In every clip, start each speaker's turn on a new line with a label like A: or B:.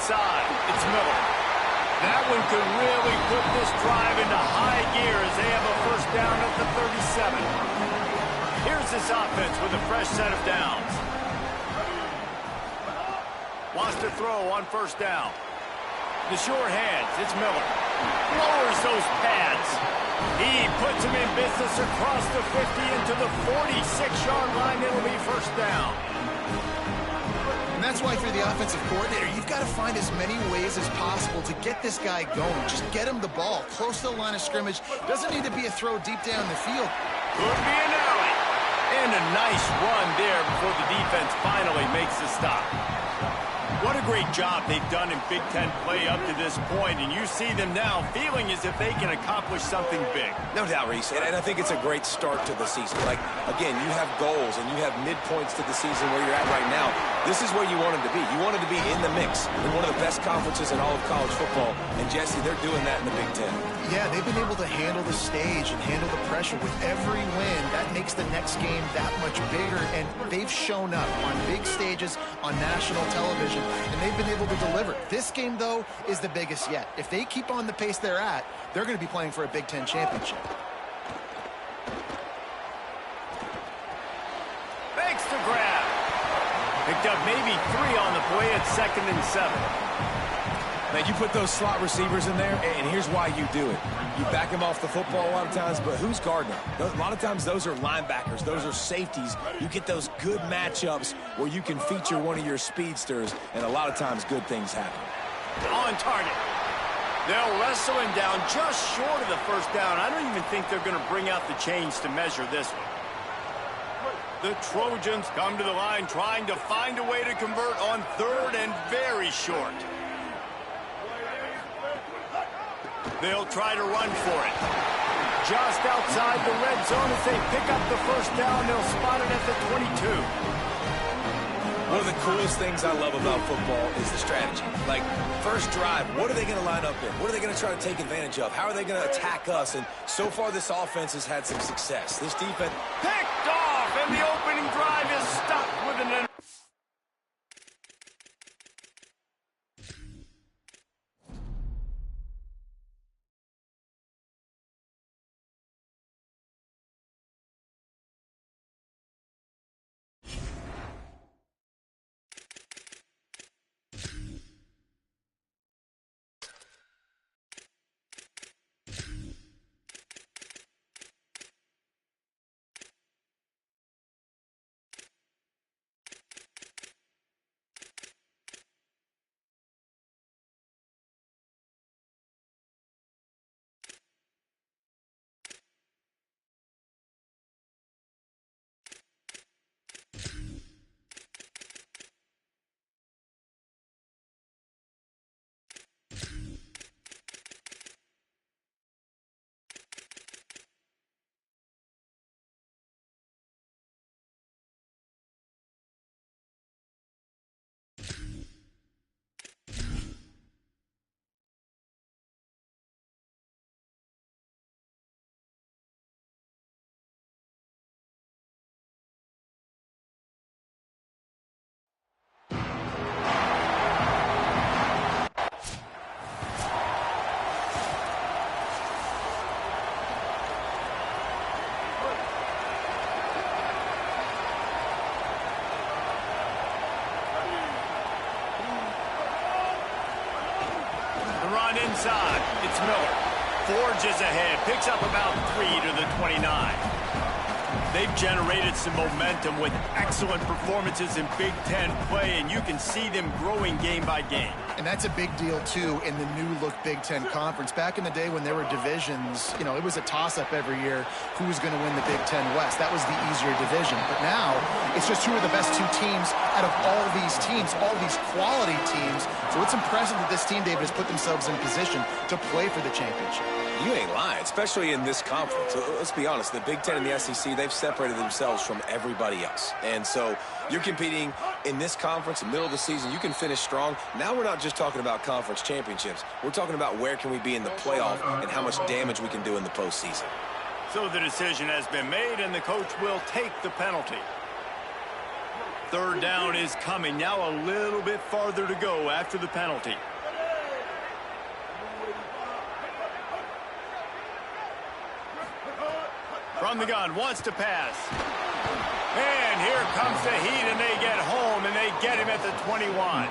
A: inside. It's Miller. That one could really put this drive into high gear as they have a first down at the 37. Here's this offense with a fresh set of downs. Wants to throw on first down. The short hands, it's Miller. Lowers those pads. He puts him in business across the 50 into the 46-yard line. It'll be first down.
B: And that's why if you're the offensive coordinator, you've got to find as many ways as possible to get this guy going. Just get him the ball close to the line of scrimmage. Doesn't need to be a throw deep down the field.
A: Could be an alley. And a nice run there before the defense finally makes the stop. What a great job they've done in Big Ten play up to this point, and you see them now feeling as if they can accomplish something big.
C: No doubt, Reese, and I think it's a great start to the season. Like, again, you have goals and you have midpoints to the season where you're at right now. This is where you wanted to be. You wanted to be in the mix in one of the best conferences in all of college football, and Jesse, they're doing that in the Big Ten.
B: Yeah, they've been able to handle the stage and handle the pressure. With every win, that makes the next game that much bigger, and they've shown up on big stages on national television, and they've been able to deliver. This game, though, is the biggest yet. If they keep on the pace they're at, they're going to be playing for a Big Ten championship.
A: Makes the grab. Picked up maybe 3 on the play at 2nd and 7.
C: Now, you put those slot receivers in there, and here's why you do it. You back them off the football a lot of times, but who's guarding them? A lot of times those are linebackers. Those are safeties. You get those good matchups where you can feature one of your speedsters, and a lot of times good things happen.
A: On target. They'll wrestle him down just short of the first down. I don't even think they're going to bring out the chains to measure this one. The Trojans come to the line trying to find a way to convert on 3rd and very short. They'll try to run for it. Just outside the red zone as they pick up the first down. They'll spot it at the 22.
C: One of the coolest things I love about football is the strategy. Like, first drive, what are they going to line up in? What are they going to try to take advantage of? How are they going to attack us? And so far, this offense has had some success. This defense
A: picked off, and the opening drive is stopped with an... Inside, it's Miller. Forges ahead, picks up about 3 to the 29. They've generated some momentum with excellent performances in Big Ten play, and you can see them growing game by game.
B: And that's a big deal, too, in the new-look Big Ten Conference. Back in the day when there were divisions, you know, it was a toss-up every year who was going to win the Big Ten West. That was the easier division. But now, it's just who are the best 2 teams out of all these teams, all these quality teams. So it's impressive that this team, David, has put themselves in position to play for the championship.
C: You ain't lying, especially in this conference. Let's be honest, the Big Ten and the SEC, they've separated themselves from everybody else. And so you're competing in this conference, in the middle of the season, you can finish strong. Now we're not just talking about conference championships. We're talking about where can we be in the playoff and how much damage we can do in the postseason.
A: So the decision has been made, and the coach will take the penalty. Third down is coming. Now a little bit farther to go after the penalty. From the gun, wants to pass. And here comes the heat, and they get home, and they get him at the 21.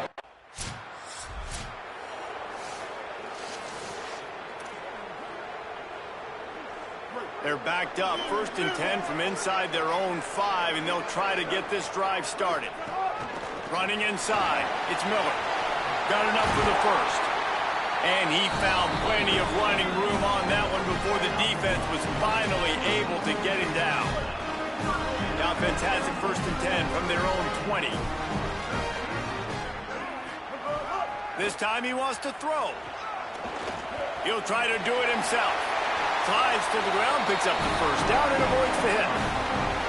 A: They're backed up, 1st and 10 from inside their own 5, and they'll try to get this drive started. Running inside, it's Miller. Got enough for the first. And he found plenty of running room on that one before the defense was finally able to get him down. The offense has it 1st and 10 from their own 20. This time he wants to throw. He'll try to do it himself. Slides to the ground, picks up the first down, and avoids the hit.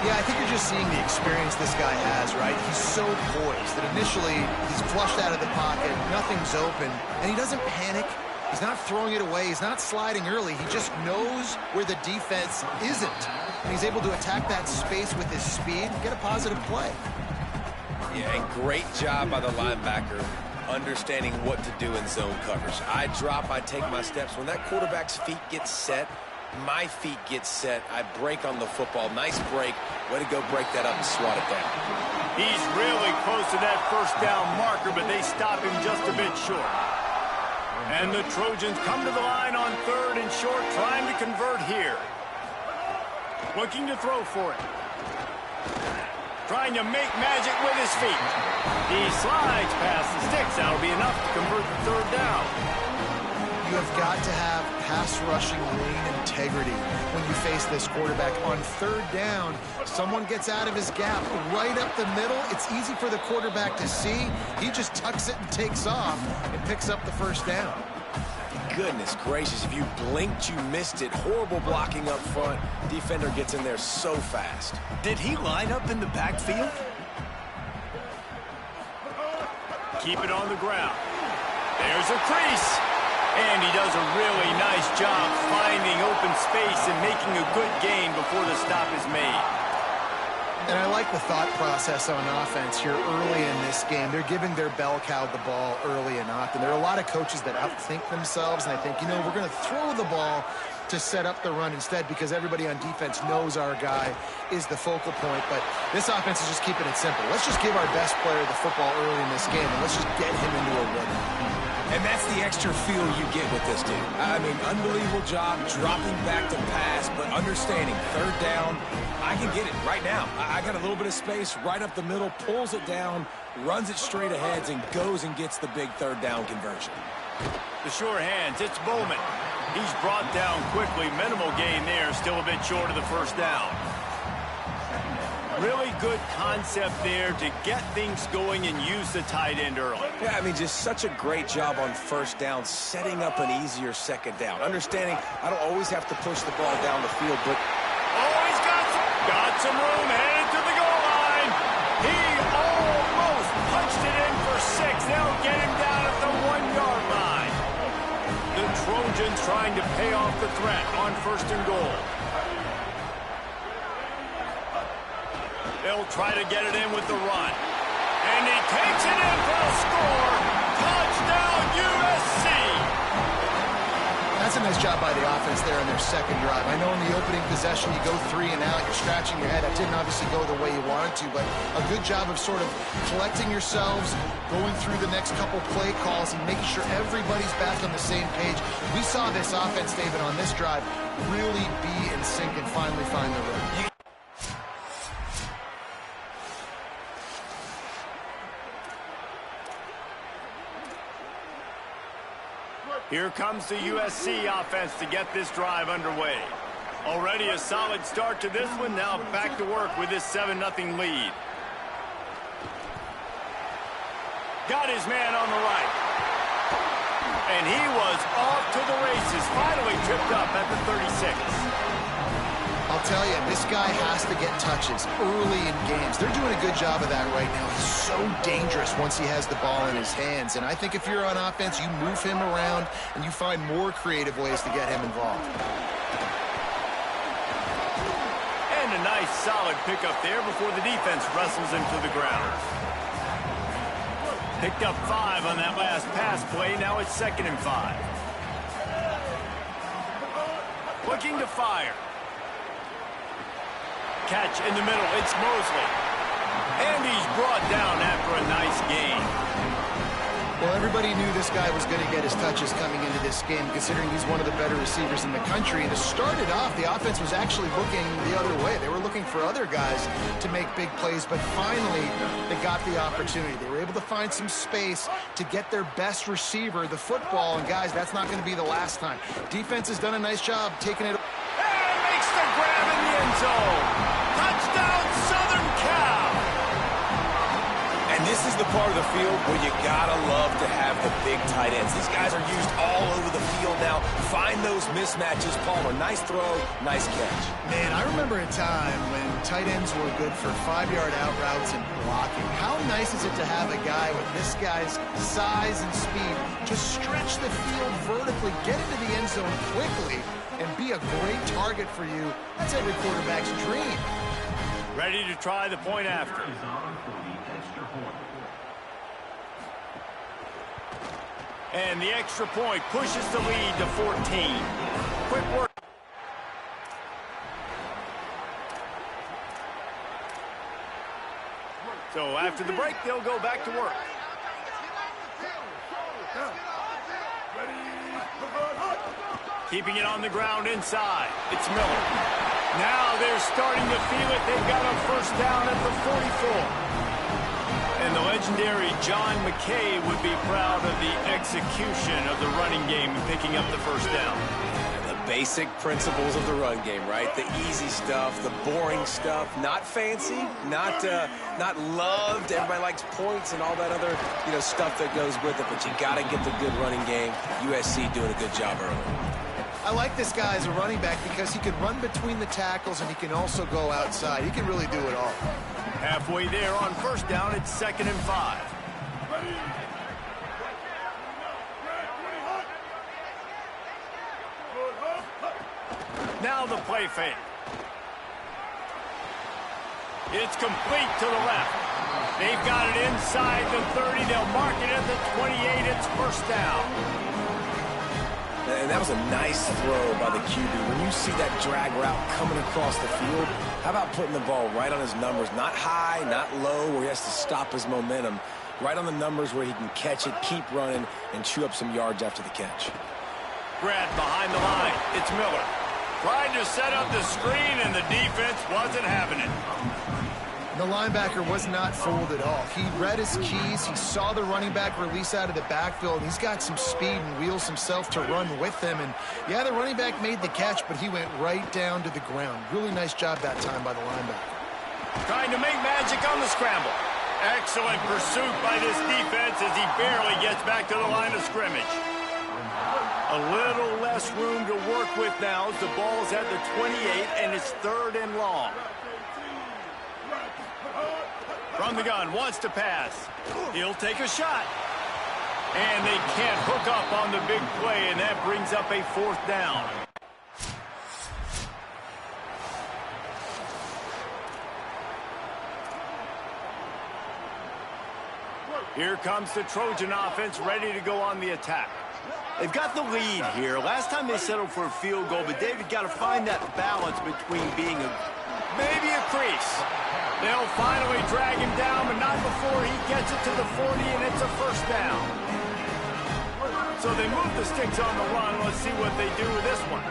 B: Yeah, I think you're just seeing the experience this guy has, right? He's so poised that initially he's flushed out of the pocket, nothing's open, and he doesn't panic. He's not throwing it away. He's not sliding early. He just knows where the defense isn't. And he's able to attack that space with his speed and get a positive play.
C: Yeah, and great job by the linebacker understanding what to do in zone coverage. I drop, I take my steps. When that quarterback's feet get set, my feet get set. I break on the football. Nice break. Way to go break that up and swat it down.
A: He's really close to that first down marker, but they stop him just a bit short. And the Trojans come to the line on 3rd and short, trying to convert here. Looking to throw for it. Trying to make magic with his feet. He slides past the sticks. That'll be enough to convert the 3rd down.
B: You have got to have pass rushing lane integrity when you face this quarterback. On 3rd down, someone gets out of his gap right up the middle. It's easy for the quarterback to see. He just tucks it and takes off and picks up the 1st down.
C: Goodness gracious, if you blinked, you missed it. Horrible blocking up front. Defender gets in there so fast.
A: Did he line up in the backfield? Keep it on the ground. There's a crease. And he does a really nice job finding open space and making a good gain before the stop is made.
B: And I like the thought process on offense here early in this game. They're giving their bell cow the ball early and often. There are a lot of coaches that outthink themselves, and I think, you know, we're going to throw the ball to set up the run instead because everybody on defense knows our guy is the focal point. But this offense is just keeping it simple. Let's just give our best player the football early in this game, and let's just get him into a rhythm.
C: And that's the extra feel you get with this dude. I mean, unbelievable job dropping back to pass, but understanding 3rd down, I can get it right now. I got a little bit of space right up the middle, pulls it down, runs it straight ahead, and goes and gets the big 3rd down conversion.
A: The sure hands, it's Bowman. He's brought down quickly. Minimal gain there, still a bit short of the 1st down. Really good concept there to get things going and use the tight end early.
C: Yeah, I mesome just such a great job on 1st down, setting up an easier 2nd down. Understanding I don't always have to push the ball down the field, but...
A: Oh, he's got some room, headed to the goal line. He almost punched it in for 6. They'll get him down at the 1-yard line. The Trojans trying to pay off the threat on 1st and goal. They'll try to get it in with the run. And he takes it in for a score. Touchdown, USC!
B: That's a nice job by the offense there on their 2nd drive. I know in the opening possession you go 3 and out, you're scratching your head. That didn't obviously go the way you wanted to, but a good job of sort of collecting yourselves, going through the next couple play calls and making sure everybody's back on the same page. We saw this offense, David, on this drive really be in sync and finally find the rhythm.
A: Here comes the USC offense to get this drive underway. Already a solid start to this one. Now back to work with this 7-0 lead. Got his man on the right. And he was off to the races. Finally tripped up at the 36.
B: I'll tell you, this guy has to get touches early in games. They're doing a good job of that right now. He's so dangerous once he has the ball in his hands. And I think if you're on offense, you move him around and you find more creative ways to get him involved.
A: And a nice solid pickup there before the defense wrestles him to the ground. Picked up 5 on that last pass play. Now it's 2nd and 5. Looking to fire. Catch in the middle. It's Mosley. And he's brought down after a nice gain.
B: Well, everybody knew this guy was going to get his touches coming into this game, considering he's one of the better receivers in the country. And to start it off, the offense was actually looking the other way. They were looking for other guys to make big plays, but finally they got the opportunity. They were able to find some space to get their best receiver the football. And, guys, that's not going to be the last time. Defense has done a nice job taking it.
A: And makes the grab in the end zone. Touchdown, Southern Cal.
C: And this is the part of the field where you gotta love to have the big tight ends. These guys are used all over the field now. Find those mismatches. Palmer, nice throw, nice catch.
B: Man, I remember a time when tight ends were good for 5-yard out routes and blocking. How nice is it to have a guy with this guy's size and speed to stretch the field vertically, get into the end zone quickly, and be a great target for you? That's every quarterback's dream.
A: Ready to try the point after. And the extra point pushes the lead to 14. Quick work. So after the break, they'll go back to work. Keeping it on the ground inside. It's Miller. Now they're starting to feel it. They've got a first down at the 44. And the legendary John McKay would be proud of the execution of the running game and picking up the first down.
C: The basic principles of the run game, right? The easy stuff, the boring stuff, not fancy, not loved. Everybody likes points and all that other, stuff that goes with it. But you got to get the good running game. USC doing a good job early.
B: I like this guy as a running back because he can run between the tackles and he can also go outside. He can really do it all.
A: Halfway there on first down, it's 2nd and 5. Now the play fake. It's complete to the left. They've got it inside the 30. They'll mark it at the 28. It's first down.
C: And that was a nice throw by the QB. When you see that drag route coming across the field, how about putting the ball right on his numbers? Not high, not low, where he has to stop his momentum. Right on the numbers where he can catch it, keep running, and chew up some yards after the catch.
A: Brad behind the line. It's Miller. Tried to set up the screen, and the defense wasn't having it.
B: The linebacker was not fooled at all. He read his keys. He saw the running back release out of the backfield. And he's got some speed and wheels himself to run with him. And, yeah, the running back made the catch, but he went right down to the ground. Really nice job that time by the linebacker.
A: Trying to make magic on the scramble. Excellent pursuit by this defense as he barely gets back to the line of scrimmage. A little less room to work with now as the ball's at the 28, and it's 3rd and long. From the gun, wants to pass. He'll take a shot. And they can't hook up on the big play, and that brings up a 4th down. Here comes the Trojan offense ready to go on the attack. They've got the lead here. Last time they settled for a field goal, but David got to find that balance between being maybe a crease. They'll finally drag him down, but not before he gets it to the 40, and it's a first down. So they move the sticks on the run. Let's see what they do with this one.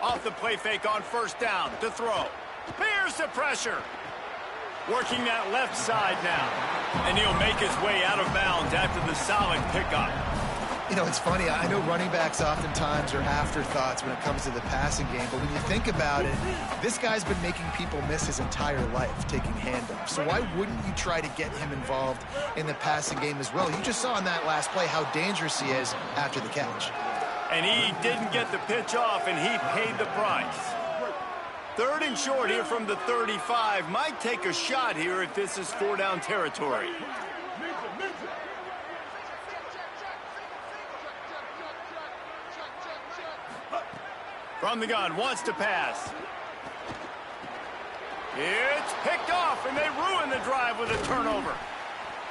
A: Off the play fake on first down to throw. Here's the pressure. Working that left side now. And he'll make his way out of bounds after the solid pickup.
B: It's funny. I know running backs oftentimes are afterthoughts when it comes to the passing game, but when you think about it, this guy's been making people miss his entire life taking handoffs. So why wouldn't you try to get him involved in the passing game as well? You just saw in that last play how dangerous he is after the catch.
A: And he didn't get the pitch off, and he paid the price. 3rd and short here from the 35. Might take a shot here if this is 4-down territory. From the gun, wants to pass. It's picked off, and they ruin the drive with a turnover.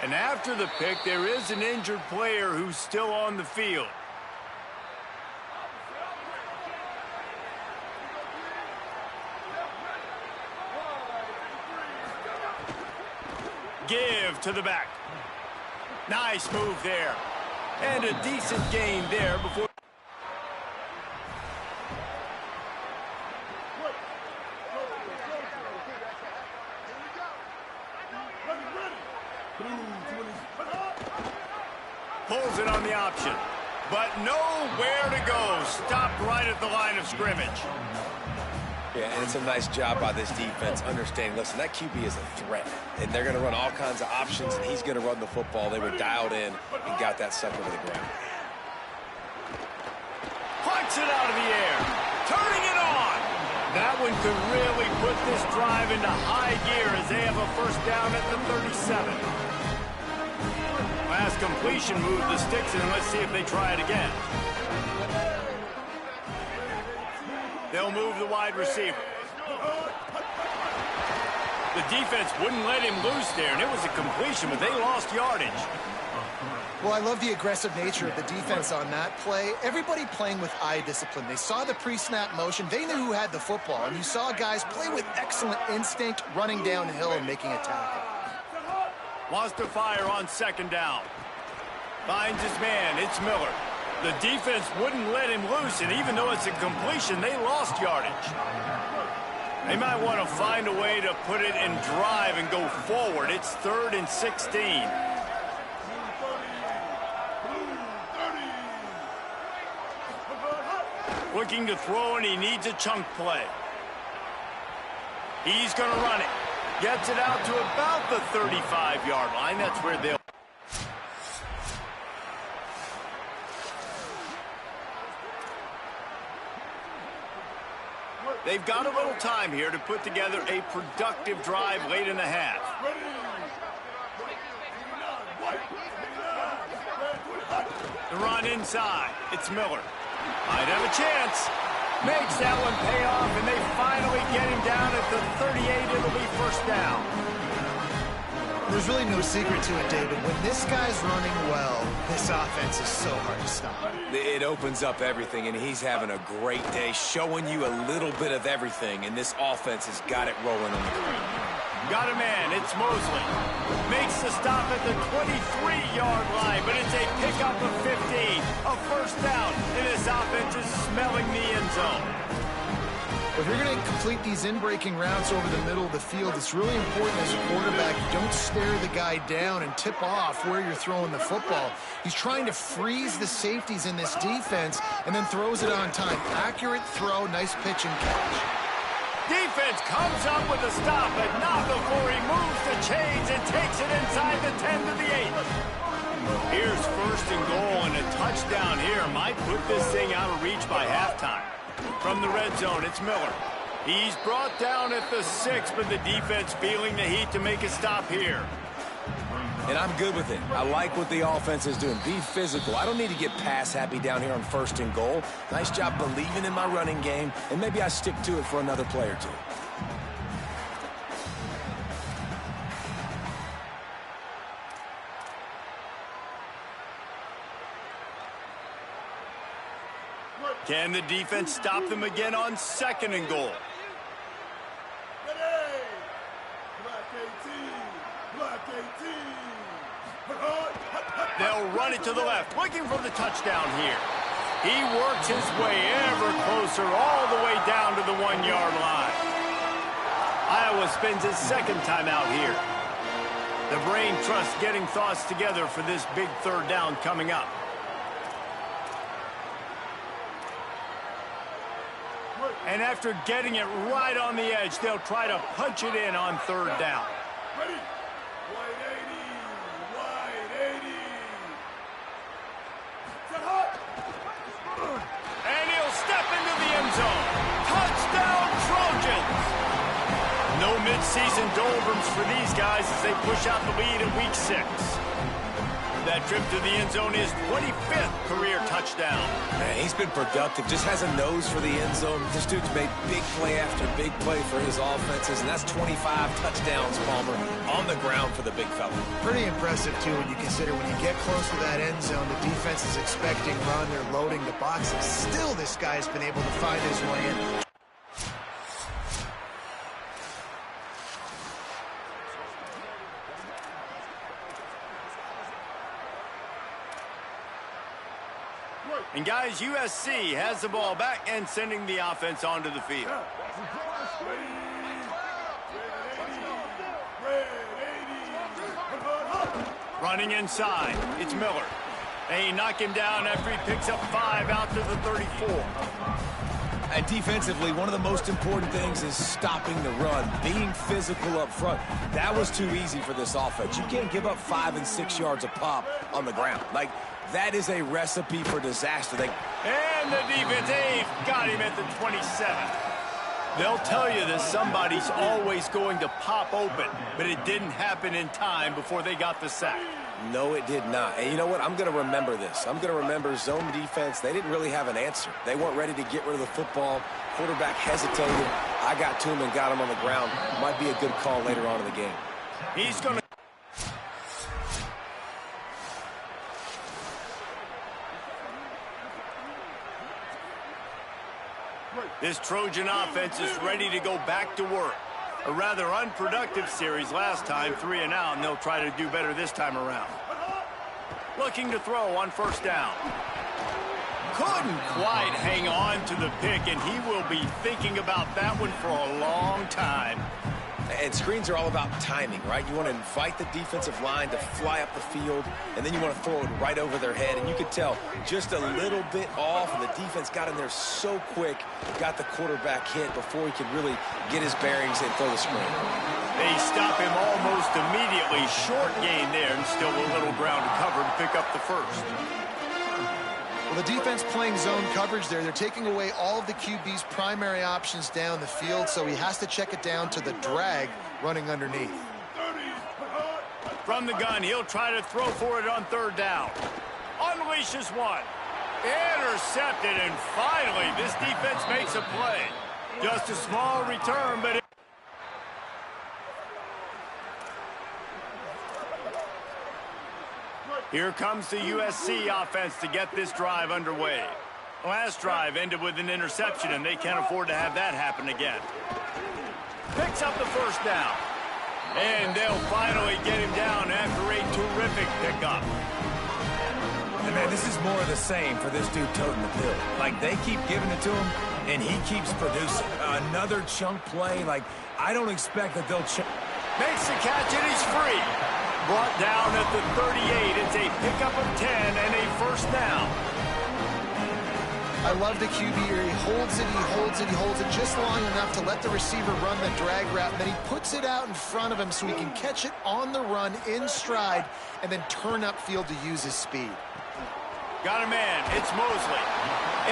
A: And after the pick, there is an injured player who's still on the field. Give to the back. Nice move there. And a decent gain there before. Pulls it on the option. But nowhere to go. Stopped right at the line of scrimmage.
C: Yeah, and it's a nice job by this defense understanding, listen, that QB is a threat, and they're going to run all kinds of options, and he's going to run the football. They were dialed in and got that sucker to the ground.
A: Punts it out of the air. Turning it on. That one could really put this drive into high gear as they have a first down at the 37. Last completion moved the sticks, and let's see if they try it again. They'll move the wide receiver. The defense wouldn't let him loose there, and it was a completion, but they lost yardage.
B: Well, I love the aggressive nature of the defense on that play. Everybody playing with eye discipline. They saw the pre-snap motion. They knew who had the football, and you saw guys play with excellent instinct, running downhill and making a tackle.
A: Wants to fire on second down. Finds his man. It's Miller. The defense wouldn't let him loose, and even though it's a completion, they lost yardage. They might want to find a way to put it in drive and go forward. It's 3rd and 16. Looking to throw, and he needs a chunk play. He's going to run it. Gets it out to about the 35-yard line. That's where they'll... They've got a little time here to put together a productive drive late in the half. The run inside. It's Miller. Might have a chance. Makes that one pay off, and they finally get him down at the 38. It'll be first down.
B: There's really no secret to it, David. When this guy's running well, this offense is so hard to stop.
C: It opens up everything, and he's having a great day, showing you a little bit of everything, and this offense has got it rolling on the ground.
A: Got a man. It's Mosley. Makes the stop at the 23-yard line, but it's a pickup of 15. A first down, and this offense is smelling the end zone.
B: If you're going to complete these in-breaking routes over the middle of the field, it's really important as a quarterback you don't stare the guy down and tip off where you're throwing the football. He's trying to freeze the safeties in this defense and then throws it on time. Accurate throw, nice pitch and catch.
A: Defense comes up with a stop, but not before he moves the chains and takes it inside the 10 to the 8. Here's first and goal, and a touchdown here might put this thing out of reach by halftime. From the red zone, it's Miller. He's brought down at the 6, but the defense feeling the heat to make a stop here.
C: And I'm good with it. I like what the offense is doing. Be physical. I don't need to get pass happy down here on first and goal. Nice job believing in my running game, and maybe I stick to it for another play or two.
A: Can the defense stop them again on second and goal? They'll run it to the left, looking for the touchdown here. He works his way ever closer, all the way down to the 1-yard line. Iowa spends his second time out here. The brain trust getting thoughts together for this big third down coming up. And after getting it right on the edge, they'll try to punch it in on third down.
D: Ready? Wide 80.
A: And he'll step into the end zone. Touchdown, Trojans! No midseason doldrums for these guys as they push out the lead in week 6. That trip to the end zone is 25th career touchdown.
C: Man, he's been productive, just has a nose for the end zone. This dude's made big play after big play for his offenses, and that's 25 touchdowns, Palmer, on the ground for the big fella.
B: Pretty impressive, too, when you consider when you get close to that end zone, the defense is expecting run, they're loading the boxes. Still, this guy's been able to find his way in.
A: And guys, USC has the ball back and sending the offense onto the field. Running inside, it's Miller. They knock him down after he picks up 5 out to the 34.
C: And defensively, one of the most important things is stopping the run, being physical up front. That was too easy for this offense. You can't give up 5 and 6 yards a pop on the ground. Like, that is a recipe for disaster.
A: And the defense, got him at the 27. They'll tell you that somebody's always going to pop open, but it didn't happen in time before they got the sack.
C: No, it did not. And you know what? I'm going to remember this. I'm going to remember zone defense. They didn't really have an answer. They weren't ready to get rid of the football. Quarterback hesitated. I got to him and got him on the ground. Might be a good call later on in the game.
A: He's going to... This Trojan offense is ready to go back to work. A rather unproductive series last time, 3 and out, and they'll try to do better this time around. Looking to throw on first down. Couldn't quite hang on to the pick, and he will be thinking about that one for a long time.
C: And screens are all about timing, right? You want to invite the defensive line to fly up the field, and then you want to throw it right over their head. And you could tell just a little bit off, and the defense got in there so quick, got the quarterback hit before he could really get his bearings and throw the screen.
A: They stop him almost immediately. Short gain there, and still a little ground to cover to pick up the first.
B: Well, the defense playing zone coverage there. They're taking away all of the QB's primary options down the field, so he has to check it down to the drag running underneath.
A: From the gun, he'll try to throw for it on third down. Unleashes one. Intercepted, and finally, this defense makes a play. Just a small return, but... Here comes the USC offense to get this drive underway. Last drive ended with an interception, and they can't afford to have that happen again. Picks up the first down. And they'll finally get him down after a terrific pickup.
E: And man, this is more of the same for this dude toting the pill. Like, they keep giving it to him, and he keeps producing. Another chunk play. Like, I don't expect that they'll...
A: Makes the catch, and he's free. Brought down at the 38. It's a pickup of 10 and a first down.
B: I love the QB here. He holds it, he holds it, he holds it just long enough to let the receiver run the drag route. And then he puts it out in front of him so he can catch it on the run in stride and then turn upfield to use his speed.
A: Got a man. It's Mosley.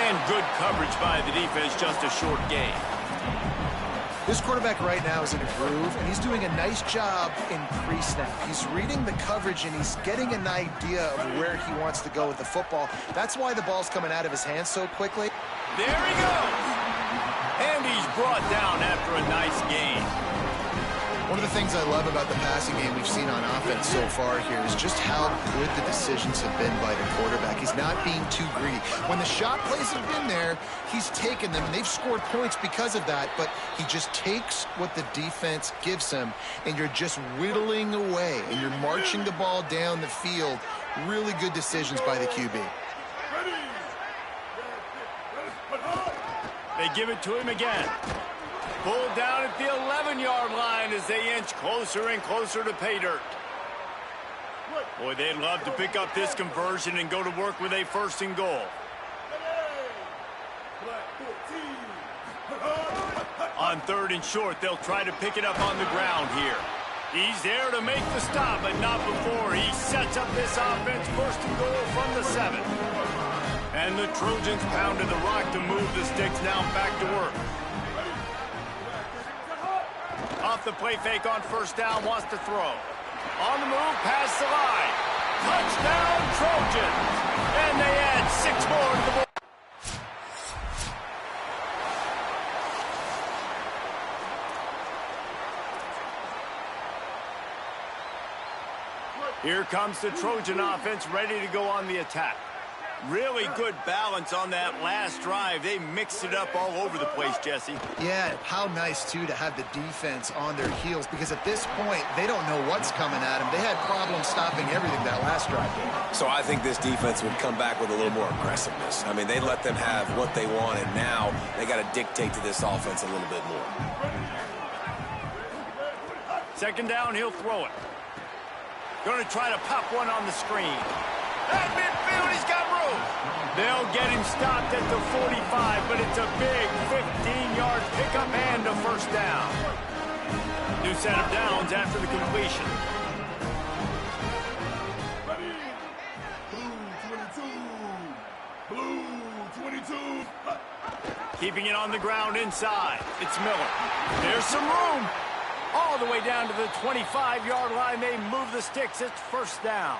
A: And good coverage by the defense. Just a short gain.
B: This quarterback right now is in a groove, and he's doing a nice job in pre-snap. He's reading the coverage, and he's getting an idea of where he wants to go with the football. That's why the ball's coming out of his hands so quickly.
A: There he goes. And he's brought down after a nice gain.
B: One of the things I love about the passing game we've seen on offense so far here is just how good the decisions have been by the quarterback. He's not being too greedy. When the shot plays have been there, he's taken them, and they've scored points because of that, but he just takes what the defense gives him, and you're just whittling away, and you're marching the ball down the field. Really good decisions by the QB.
A: They give it to him again. Pulled down at the 11-yard line as they inch closer and closer to pay dirt. Boy, they'd love to pick up this conversion and go to work with a first and goal. On third and short, they'll try to pick it up on the ground here. He's there to make the stop, but not before he sets up this offense. First and goal from the 7. And the Trojans pounded the rock to move the sticks now back to work. Off the play fake on first down, wants to throw. On the move, past the line. Touchdown, Trojans. And they add 6 more to the board. Here comes the Trojan offense ready to go on the attack. Really good balance on that last drive. They mixed it up all over the place, Jesse.
B: Yeah, how nice, too, to have the defense on their heels, because at this point, they don't know what's coming at them. They had problems stopping everything that last drive did.
C: So I think this defense would come back with a little more aggressiveness. I mean, they let them have what they want, and now they got to dictate to this offense a little bit more.
A: Second down, he'll throw it. Going to try to pop one on the screen. At midfield, he's got room. They'll get him stopped at the 45, but it's a big 15-yard pickup and a first down. New set of downs after the completion.
D: Ready. Blue 22. Blue 22.
A: Keeping it on the ground inside. It's Miller. There's some room. All the way down to the 25-yard line. They move the sticks. It's first down.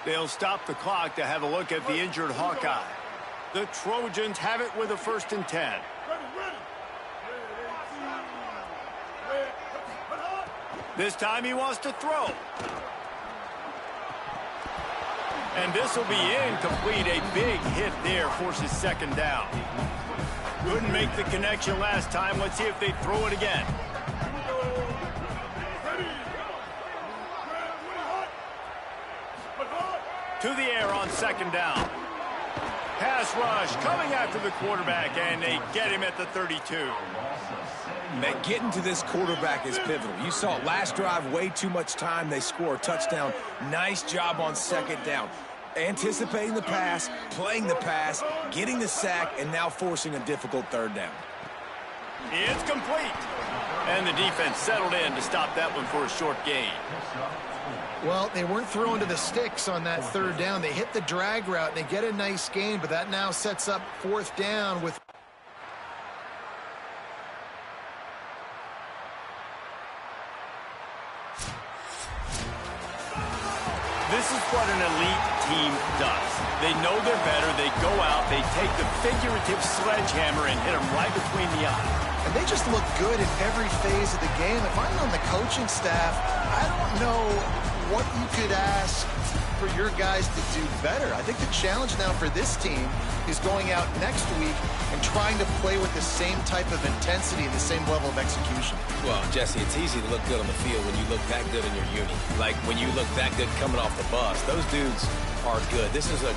A: They'll stop the clock to have a look at the injured Hawkeye. The Trojans have it with a 1st and 10. This time he wants to throw. And this will be incomplete. A big hit there forces second down. Couldn't make the connection last time. Let's see if they throw it again. To the air on second down. Pass rush coming after the quarterback, and they get him at the 32.
C: Man, getting to this quarterback is pivotal. You saw it last drive, way too much time. They score a touchdown. Nice job on second down. Anticipating the pass, playing the pass, getting the sack, and now forcing a difficult third down.
A: It's complete. And the defense settled in to stop that one for a short gain.
B: Well, they weren't throwing to the sticks on that third down. They hit the drag route, and they get a nice gain, but that now sets up fourth down with...
A: This is what an elite team does. They know they're better. They go out. They take the figurative sledgehammer and hit them right between the eyes.
B: And they just look good in every phase of the game. If I'm on the coaching staff, I don't know what you could ask for your guys to do better. I think the challenge now for this team is going out next week and trying to play with the same type of intensity and the same level of execution.
C: Well, Jesse, it's easy to look good on the field when you look that good in your uni. Like when you look that good coming off the bus. Those dudes are good. This is a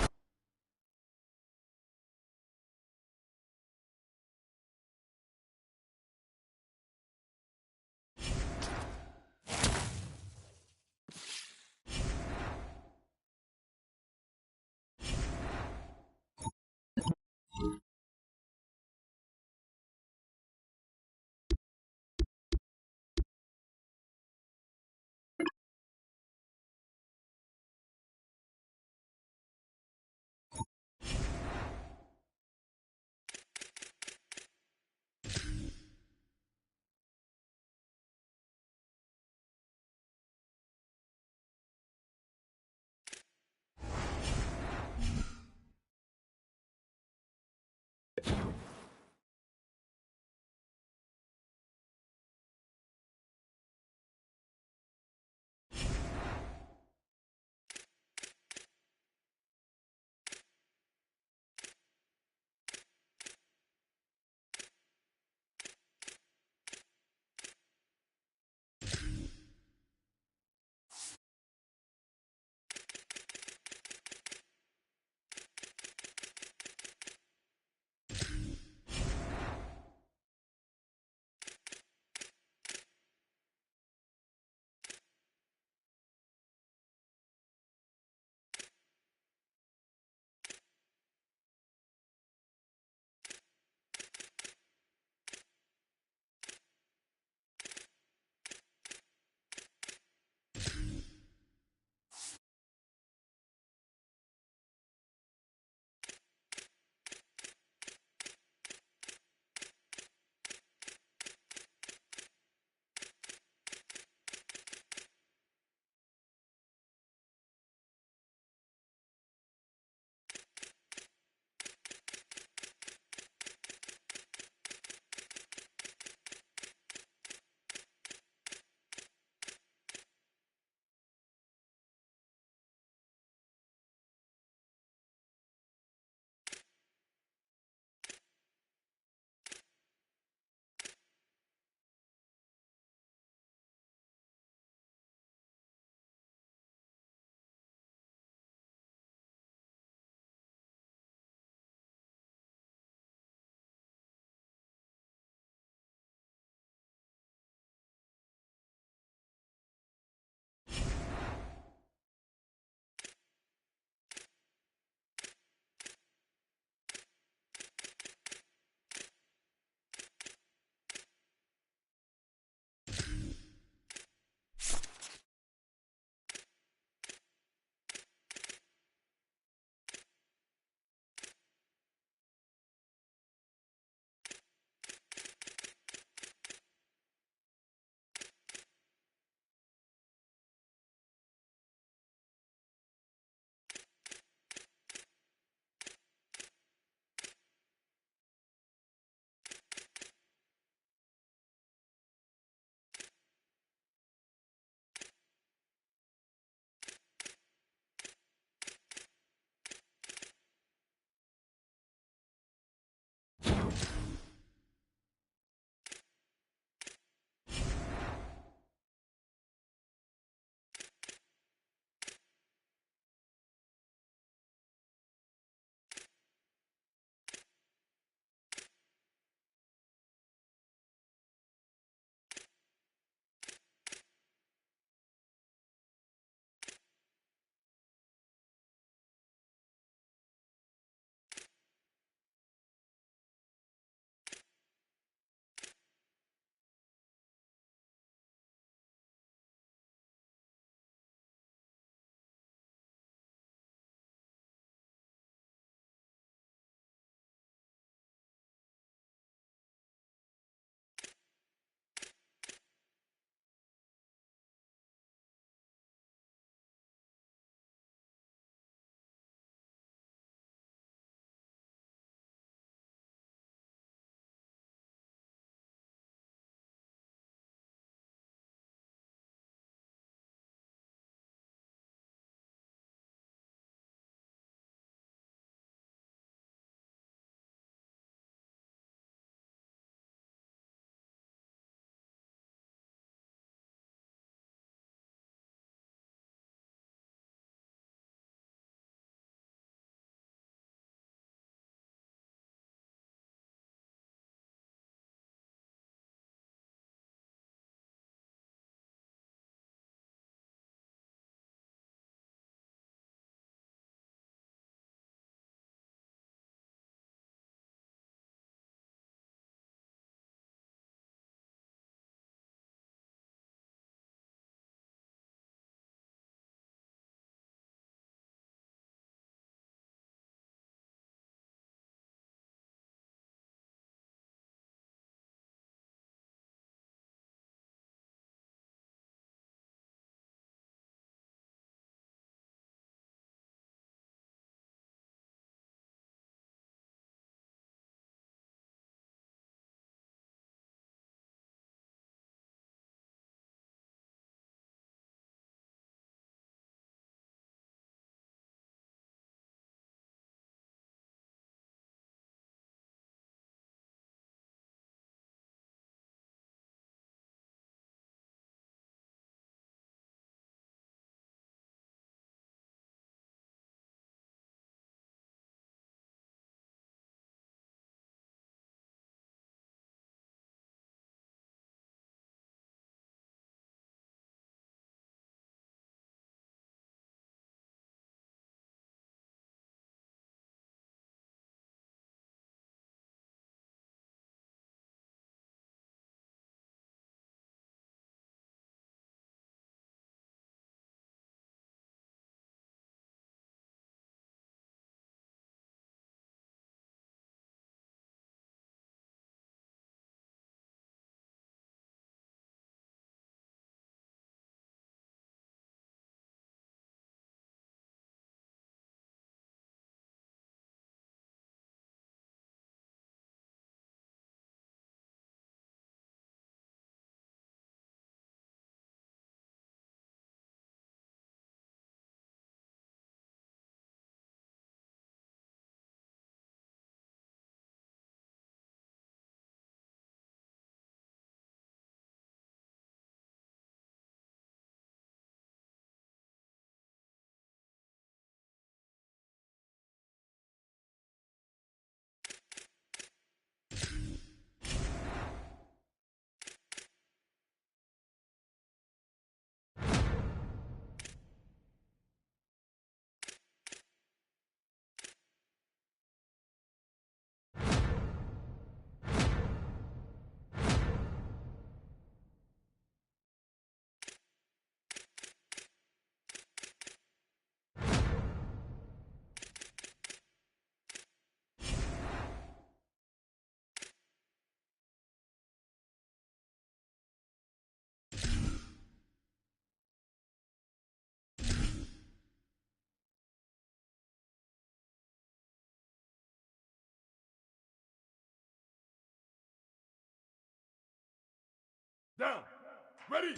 D: Ready?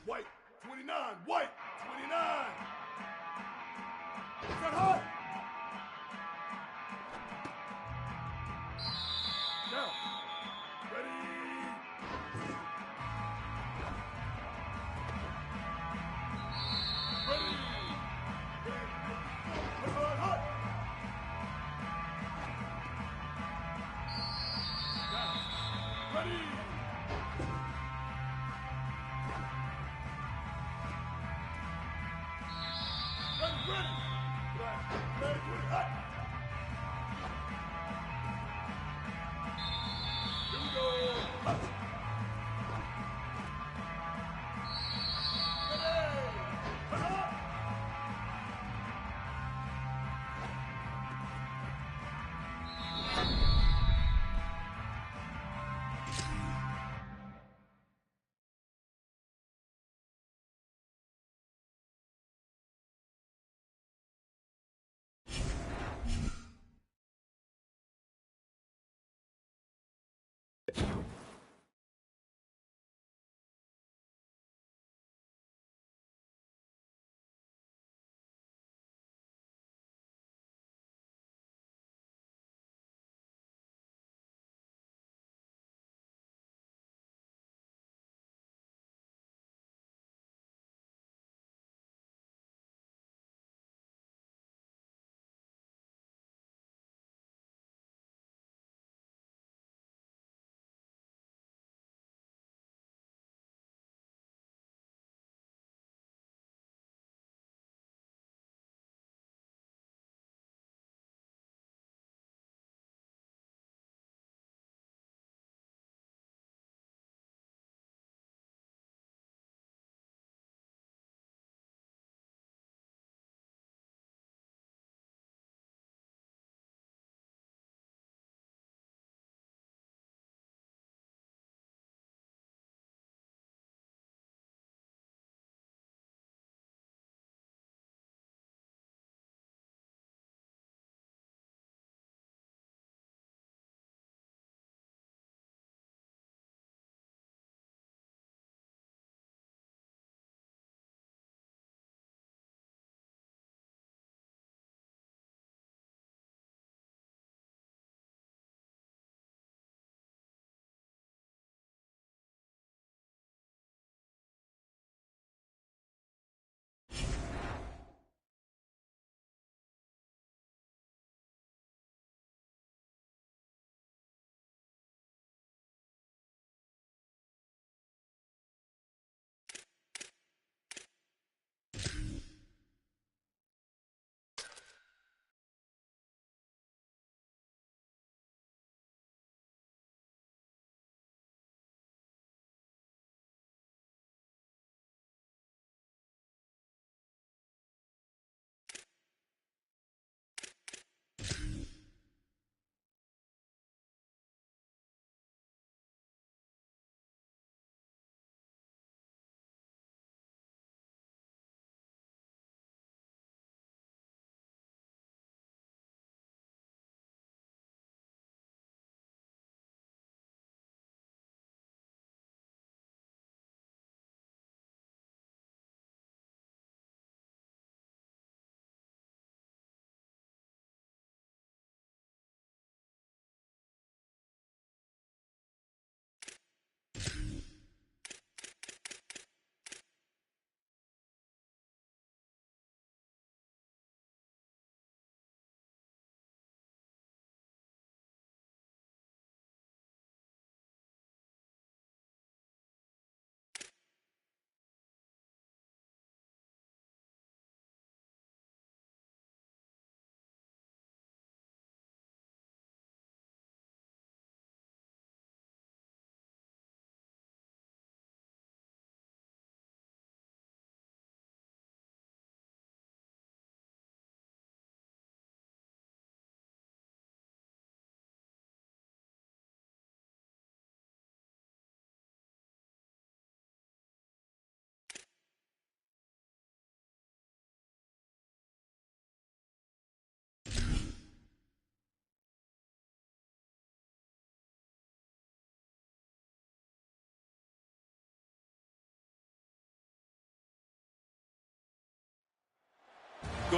D: White, 29. White, 29. Set high. Down. Ready. Ready. Hot. Down. Ready. Ready. Ready. Hot.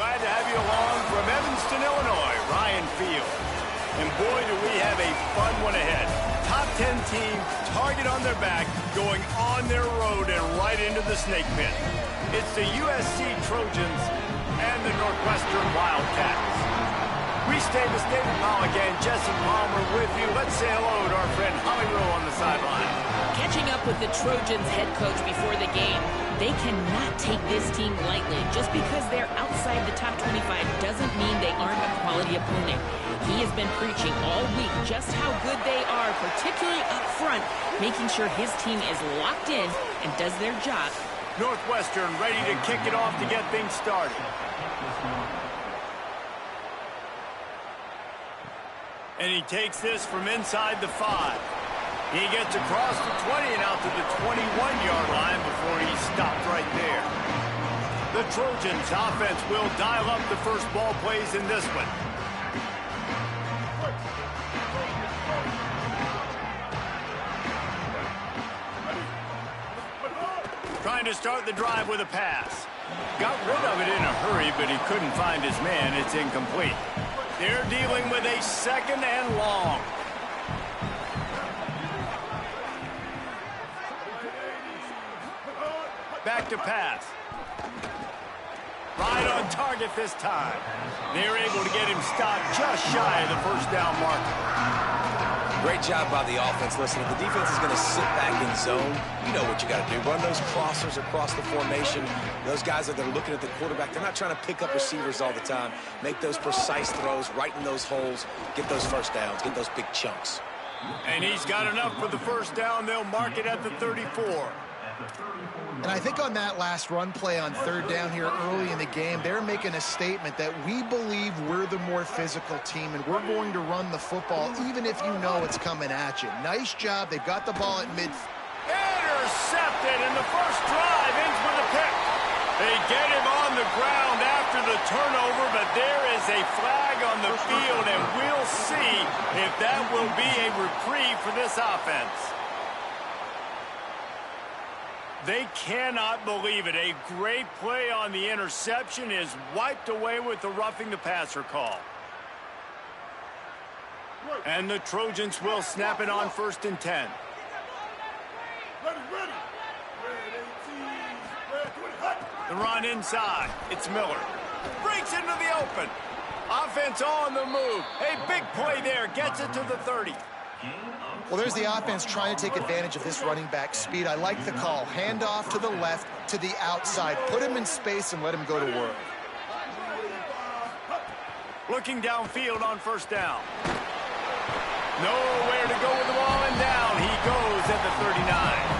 A: glad to have you along from Evanston, Illinois, Ryan Field. And boy, do we have a fun one ahead. Top 10 team, target on their back, going on their road and right into the snake pit. It's the USC Trojans and the Northwestern Wildcats. We stay with David Pollock and Jesse Palmer with you. Let's say hello to our friend Holly Rowe on the sideline.
F: Catching up with the Trojans head coach before the game, they cannot take this team lightly. Just because they're outside the top 25 doesn't mean they aren't a quality opponent. He has been preaching all week just how good they are, particularly up front, making sure his team is locked in and does their job.
A: Northwestern ready to kick it off to get things started. And he takes this from inside the 5. He gets across the 20 and out to the 21-yard line before he's stopped right there. The Trojans offense will dial up the first ball plays in this one. Trying to start the drive with a pass. Got rid of it in a hurry, but he couldn't find his man. It's incomplete. They're dealing with a second and long. Back to pass. Right on target this time. They're able to get him stopped just shy of the first down marker.
C: Great job by the offense. Listen, if the defense is going to sit back in zone, you know what you got to do. Run those crossers across the formation. Those guys that are looking at the quarterback, they're not trying to pick up receivers all the time. Make those precise throws right in those holes. Get those first downs. Get those big chunks.
A: And he's got enough for the first down. They'll mark it at the 34.
B: And I think on that last run play on third down here early in the game, they're making a statement that we believe we're the more physical team and we're going to run the football even if you know it's coming at you. Nice job. They've got the ball at mid.
A: Intercepted, and the first drive ends with a pick. They get him on the ground after the turnover, but there is a flag on the field, and we'll see if that will be a reprieve for this offense. They cannot believe it. A great play on the interception is wiped away with the roughing the passer call. And the Trojans will snap it on 1st and 10.
D: Ready.
A: The run inside. It's Miller. Breaks into the open. Offense on the move. A big play there. Gets it to the 30.
B: Well, there's the offense trying to take advantage of this running back speed. I like the call. Hand off to the left, to the outside. Put him in space and let him go to work.
A: Looking downfield on 1st down. Nowhere to go with the ball, and down he goes at the 39.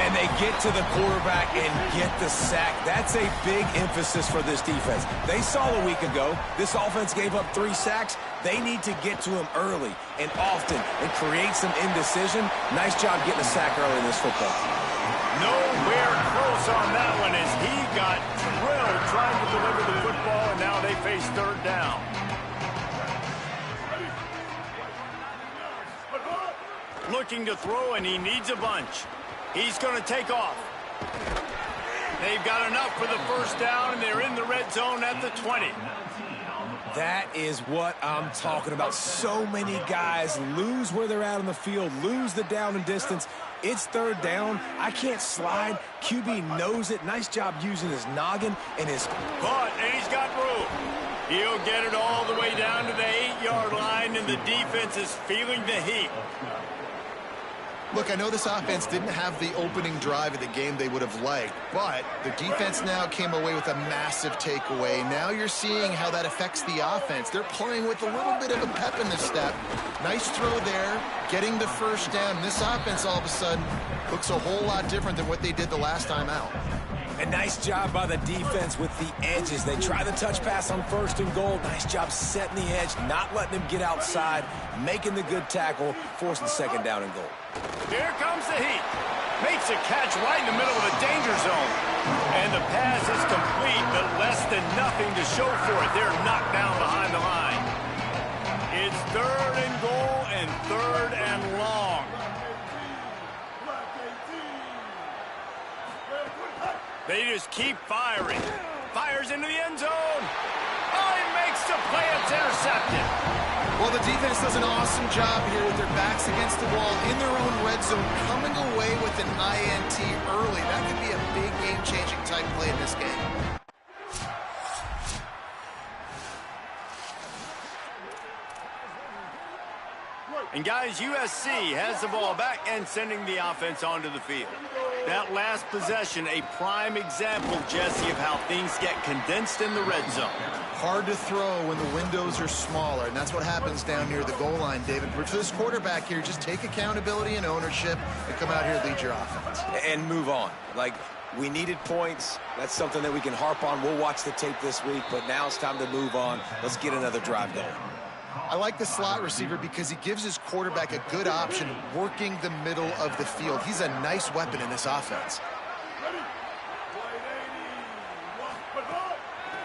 E: And they get to the quarterback and get the sack. That's a big emphasis for this defense. They saw a week ago this offense gave up 3 sacks. They need to get to him early and often and create some indecision. Nice job getting a sack early in this football.
A: Nowhere close on that one as he got drilled trying to deliver the football, and now they face 3rd down. Looking to throw, and he needs a bunch. He's going to take off. They've got enough for the first down, and they're in the red zone at the 20.
E: That is what I'm talking about. So many guys lose where they're at on the field, lose the down and distance. It's 3rd down. I can't slide. QB knows it. Nice job using his noggin and his...
A: But, and he's got room. He'll get it all the way down to the 8-yard line, and the defense is feeling the heat.
B: Look, I know this offense didn't have the opening drive of the game they would have liked, but the defense now came away with a massive takeaway. Now you're seeing how that affects the offense. They're playing with a little bit of a pep in the step. Nice throw there, getting the first down. This offense all of a sudden looks a whole lot different than what they did the last time out.
E: A nice job by the defense with the edges. They try the touch pass on 1st and goal. Nice job setting the edge, not letting him get outside, making the good tackle, forcing 2nd down and goal.
A: Here comes the heat. Makes a catch right in the middle of the danger zone. And the pass is complete, but less than nothing to show for it. They're knocked down behind the line. It's 3rd and goal and 3rd and long. They just keep firing. Fires into the end zone. Oh, he makes the play. It's intercepted.
B: Well, the defense does an awesome job here with their backs against the wall in their own red zone, coming away with an INT early. That could be a big game-changing type play in this game.
A: And guys, USC has the ball back and sending the offense onto the field. That last possession, a prime example, Jesse, of how things get condensed in the red zone.
B: Hard to throw when the windows are smaller, and that's what happens down near the goal line, David. For this quarterback here, just take accountability and ownership and come out here and lead your offense.
C: And move on. Like, we needed points. That's something that we can harp on. We'll watch the tape this week, but now it's time to move on. Let's get another drive going.
B: I like the slot receiver because he gives his quarterback a good option working the middle of the field. He's a nice weapon in this offense.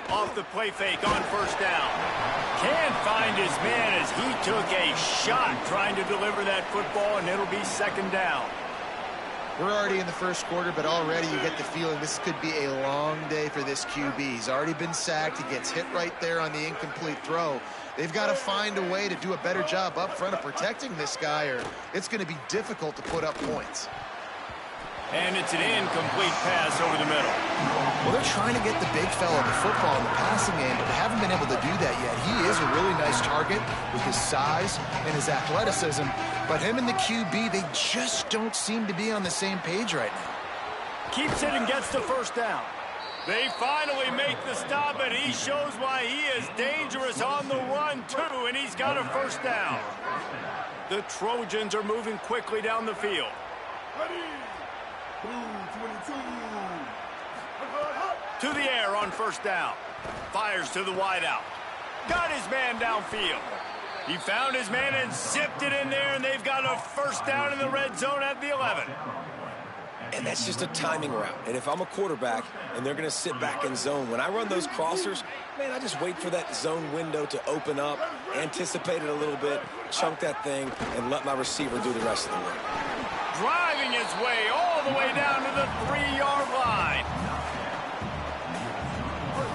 A: Off the play fake on first down. Can't find his man as he took a shot trying to deliver that football, and it'll be second down.
B: We're already in the first quarter, but already you get the feeling this could be a long day for this QB. He's already been sacked. He gets hit right there on the incomplete throw. They've got to find a way to do a better job up front of protecting this guy, or it's going to be difficult to put up points.
A: And it's an incomplete pass over the middle.
B: Well, they're trying to get the big fella the football in the passing game, but they haven't been able to do that yet. He is a really nice target with his size and his athleticism, but him and the QB, they just don't seem to be on the same page right now.
A: Keeps it and gets the first down. They finally make the stop, and he shows why he is dangerous on the run, too, and he's got a first down. The Trojans are moving quickly down the field.
D: Ready. Blue 22.
A: To the air on first down. Fires to the wideout. Got his man downfield. He found his man and zipped it in there, and they've got a first down in the red zone at the 11.
C: And that's just a timing route. And if I'm a quarterback and they're going to sit back in zone, when I run those crossers, man, I just wait for that zone window to open up, anticipate it a little bit, chunk that thing, and let my receiver do the rest of the work.
A: Driving his way all the way down to the 3-yard line.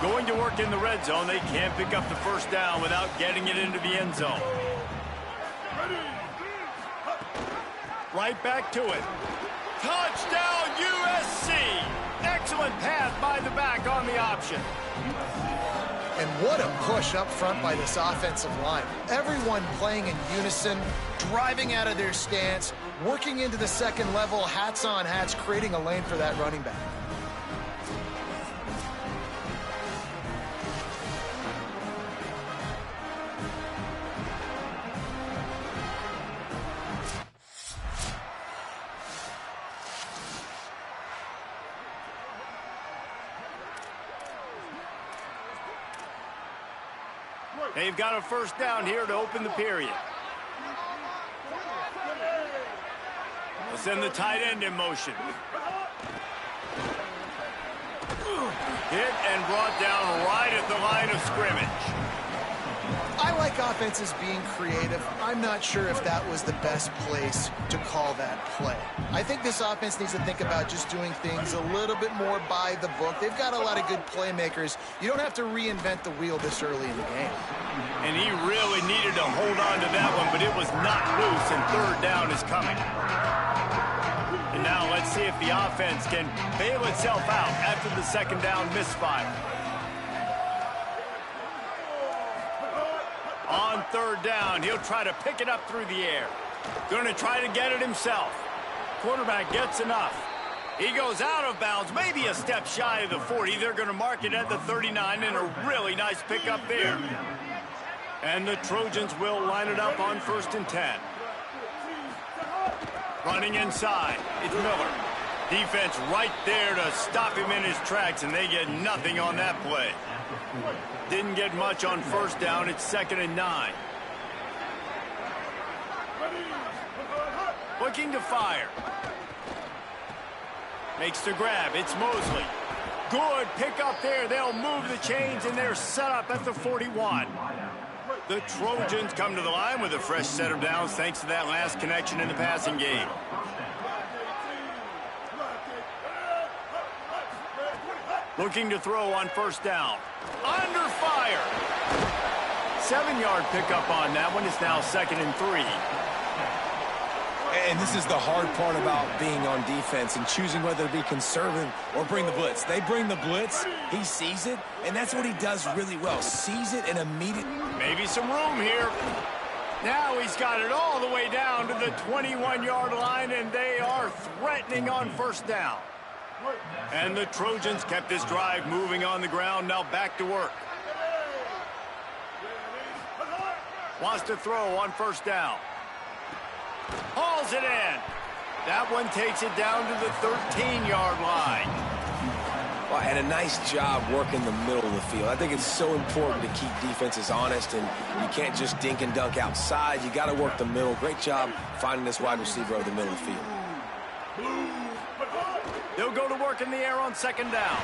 A: Going to work in the red zone. They can't pick up the first down without getting it into the end zone. Right back to it. Touchdown, USC! Excellent pass by the back on the option.
B: And what a push up front by this offensive line. Everyone playing in unison, driving out of their stance, working into the second level, hats on hats, creating a lane for that running back.
A: They've got a first down here to open the period. They'll send the tight end in motion. Hit and brought down right at the line of scrimmage.
B: I like offenses being creative. I'm not sure if that was the best place to call that play. I think this offense needs to think about just doing things a little bit more by the book. They've got a lot of good playmakers. You don't have to reinvent the wheel this early in the game.
A: And he really needed to hold on to that one, but it was not loose, and third down is coming. And now let's see if the offense can bail itself out after the second down misfire. On third down, he'll try to pick it up through the air. Going to try to get it himself. Quarterback gets enough. He goes out of bounds, maybe a step shy of the 40. They're going to mark it at the 39, and a really nice pickup there. And the Trojans will line it up on 1st and 10. Running inside, it's Miller. Defense right there to stop him in his tracks, and they get nothing on that play. Didn't get much on first down. It's 2nd and 9. Looking to fire. Makes the grab. It's Mosley. Good pickup there. They'll move the chains, and they're set up at the 41. The Trojans come to the line with a fresh set of downs thanks to that last connection in the passing game. Looking to throw on first down. Under fire. 7-yard pickup on that one. It's now 2nd and 3.
E: And this is the hard part about being on defense and choosing whether to be conservative or bring the blitz. They bring the blitz, he sees it, and that's what he does really well. Sees it and immediately...
A: Maybe some room here. Now he's got it all the way down to the 21-yard line, and they are threatening on first down. And the Trojans kept this drive moving on the ground. Now back to work. Wants to throw on first down. Hauls it in. That one takes it down to the 13-yard line.
C: Well, and a nice job working the middle of the field. I think it's so important to keep defenses honest, and you can't just dink and dunk outside. You got to work the middle. Great job finding this wide receiver over the middle of the field.
A: They'll go to work in the air on 2nd down.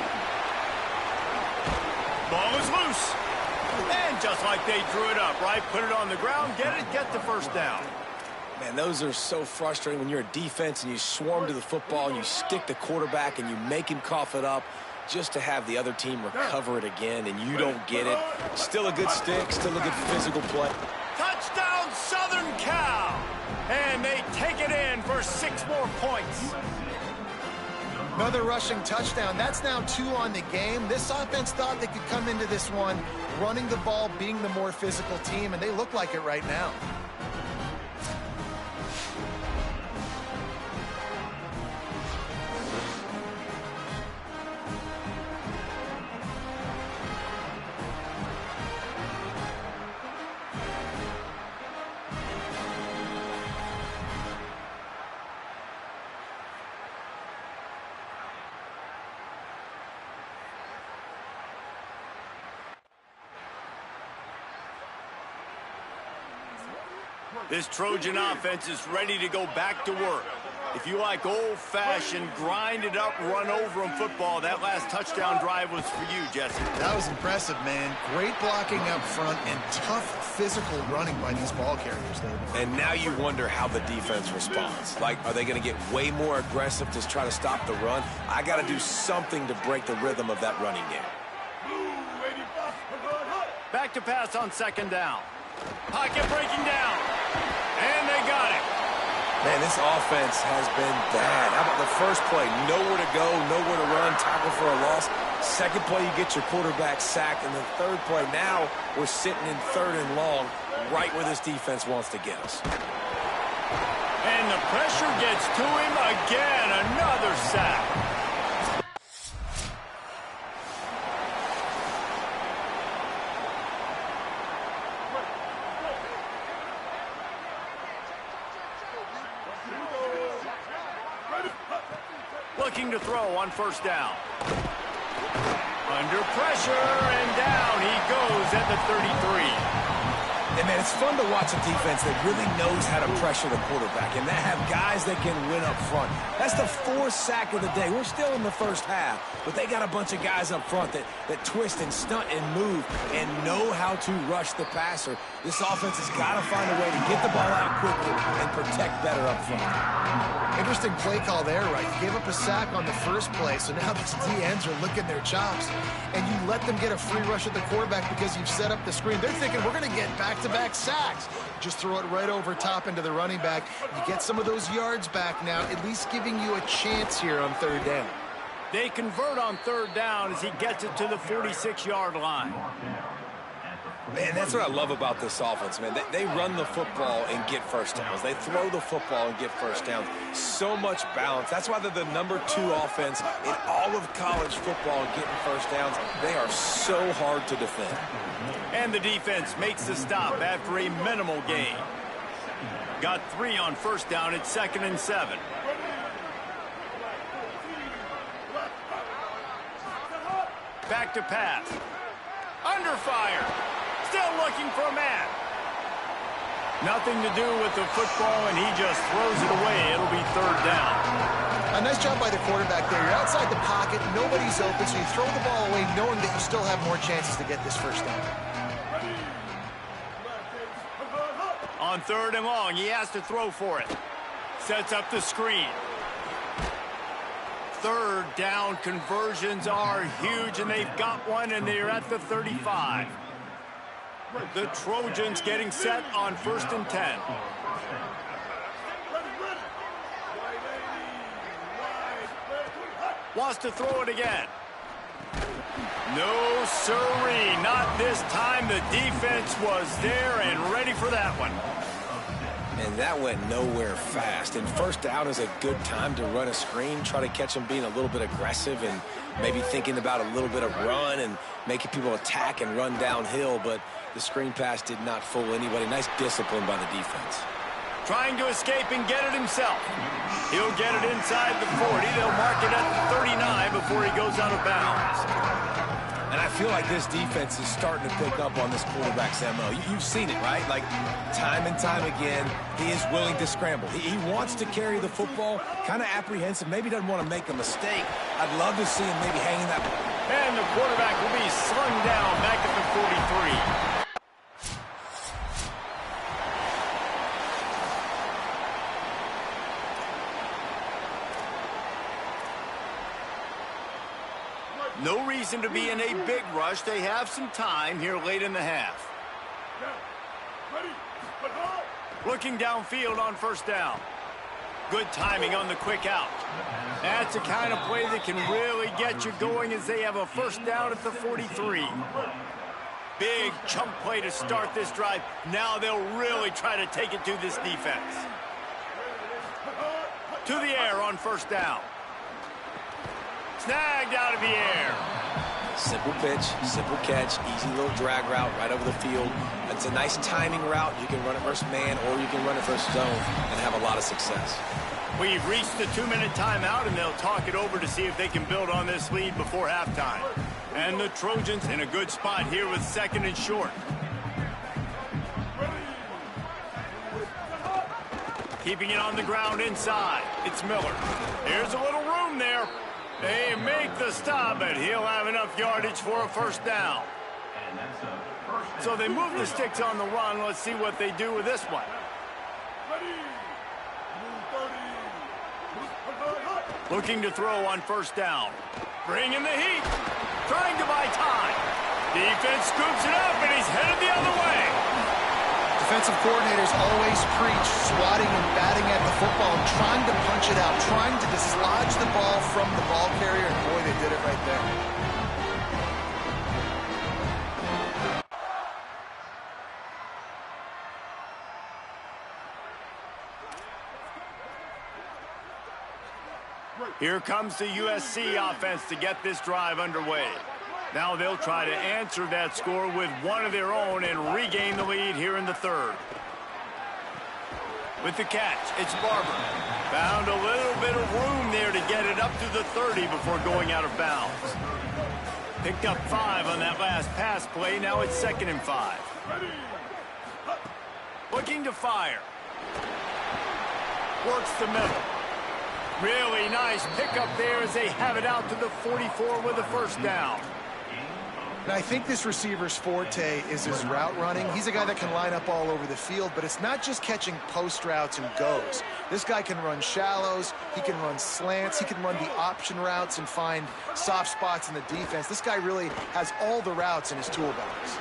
A: Ball is loose. And just like they drew it up, right? Put it on the ground, get the first down.
C: Man, those are so frustrating when you're a defense and you swarm to the football and you stick the quarterback and you make him cough it up just to have the other team recover it again and you don't get it. Still a good stick, still a good physical play.
A: Touchdown, Southern Cal! And they take it in for 6 more points.
B: Another rushing touchdown. That's now 2 on the game. This offense thought they could come into this one running the ball, being the more physical team, and they look like it right now.
A: This Trojan offense is ready to go back to work. If you like old-fashioned, grind-it-up, run-over-them football, that last touchdown drive was for you, Jesse.
B: That was impressive, man. Great blocking up front and tough physical running by these ball carriers, David.
C: And now you wonder how the defense responds. Like, are they going to get way more aggressive to try to stop the run? I got to do something to break the rhythm of that running game.
A: Back to pass on 2nd down. Pocket breaking down. And they got it.
C: Man, this offense has been bad. How about the first play? Nowhere to go, nowhere to run, tackle for a loss. Second play, you get your quarterback sacked. And the third play, now we're sitting in 3rd and long, right where this defense wants to get us.
A: And the pressure gets to him again. Another sack. Looking to throw on first down. Under pressure, and down he goes at the 33.
E: And, man, it's fun to watch a defense that really knows how to pressure the quarterback and that have guys that can win up front. That's the 4th sack of the day. We're still in the first half, but they got a bunch of guys up front that twist and stunt and move and know how to rush the passer. This offense has got to find a way to get the ball out quickly and protect better up front.
B: Interesting play call there, right? You gave up a sack on the first play, so now these DNs are licking their chops, and you let them get a free rush at the quarterback because you've set up the screen. They're thinking, we're going to get back-to-back sacks. Just throw it right over top into the running back. You get some of those yards back now, at least giving you a chance here on 3rd down.
A: They convert on 3rd down as he gets it to the 46-yard line.
C: Man, that's what I love about this offense, man. They run the football and get first downs. They throw the football and get first downs. So much balance. That's why they're the #2 offense in all of college football and getting first downs. They are so hard to defend.
A: And the defense makes the stop after a minimal gain. Got 3 on first down at 2nd and 7. Back to pass. Under fire. Still looking for a man. Nothing to do with the football, and he just throws it away. It'll be 3rd down.
B: A nice job by the quarterback there. You're outside the pocket. Nobody's open, so you throw the ball away knowing that you still have more chances to get this first down.
A: On 3rd and long, he has to throw for it. Sets up the screen. Third down conversions are huge, and they've got one, and they're at the 35. The Trojans getting set on 1st and 10. Wants to throw it again. No, sirree, not this time. The defense was there and ready for that one.
C: And that went nowhere fast. And 1st down is a good time to run a screen, try to catch them being a little bit aggressive and maybe thinking about a little bit of run and making people attack and run downhill. But the screen pass did not fool anybody. Nice discipline by the defense.
A: Trying to escape and get it himself. He'll get it inside the 40. They'll mark it at the 39 before he goes out of bounds.
E: And I feel like this defense is starting to pick up on this quarterback's MO. You've seen it, right? Like, time and time again, he is willing to scramble. He wants to carry the football, kind of apprehensive, maybe doesn't want to make a mistake. I'd love to see him maybe hanging that.
A: And the quarterback will be slung down back at the 43. No reason to be in a big rush. They have some time here late in the half. Looking downfield on 1st down. Good timing on the quick out. That's the kind of play that can really get you going as they have a 1st down at the 43. Big chunk play to start this drive. Now they'll really try to take it to this defense. To the air on 1st down. Snagged out of the air.
C: Simple pitch, simple catch, easy little drag route right over the field. It's a nice timing route. You can run it versus man or you can run it versus zone and have a lot of success.
A: We've reached the 2-minute timeout, and they'll talk it over to see if they can build on this lead before halftime. And the Trojans in a good spot here with 2nd and short. Keeping it on the ground inside. It's Miller. Here's a little room there. They make the stop, but he'll have enough yardage for a 1st down. So they move the sticks on the run. Let's see what they do with this one. Looking to throw on 1st down. Bringing the heat. Trying to buy time. Defense scoops it up, and he's headed the other way.
B: Defensive coordinators always preach swatting and batting at the football and trying to punch it out, trying to dislodge the ball from the ball carrier, and boy, they did it right there.
A: Here comes the USC offense to get this drive underway. Now they'll try to answer that score with one of their own and regain the lead here in the 3rd. With the catch, it's Barber. Found a little bit of room there to get it up to the 30 before going out of bounds. Picked up 5 on that last pass play. Now it's 2nd and 5. Looking to fire. Works the middle. Really nice pickup there as they have it out to the 44 with a 1st down.
B: And I think this receiver's forte is his route running. He's a guy that can line up all over the field, but it's not just catching post routes and goes. This guy can run shallows, he can run slants, he can run the option routes and find soft spots in the defense. This guy really has all the routes in his toolbox.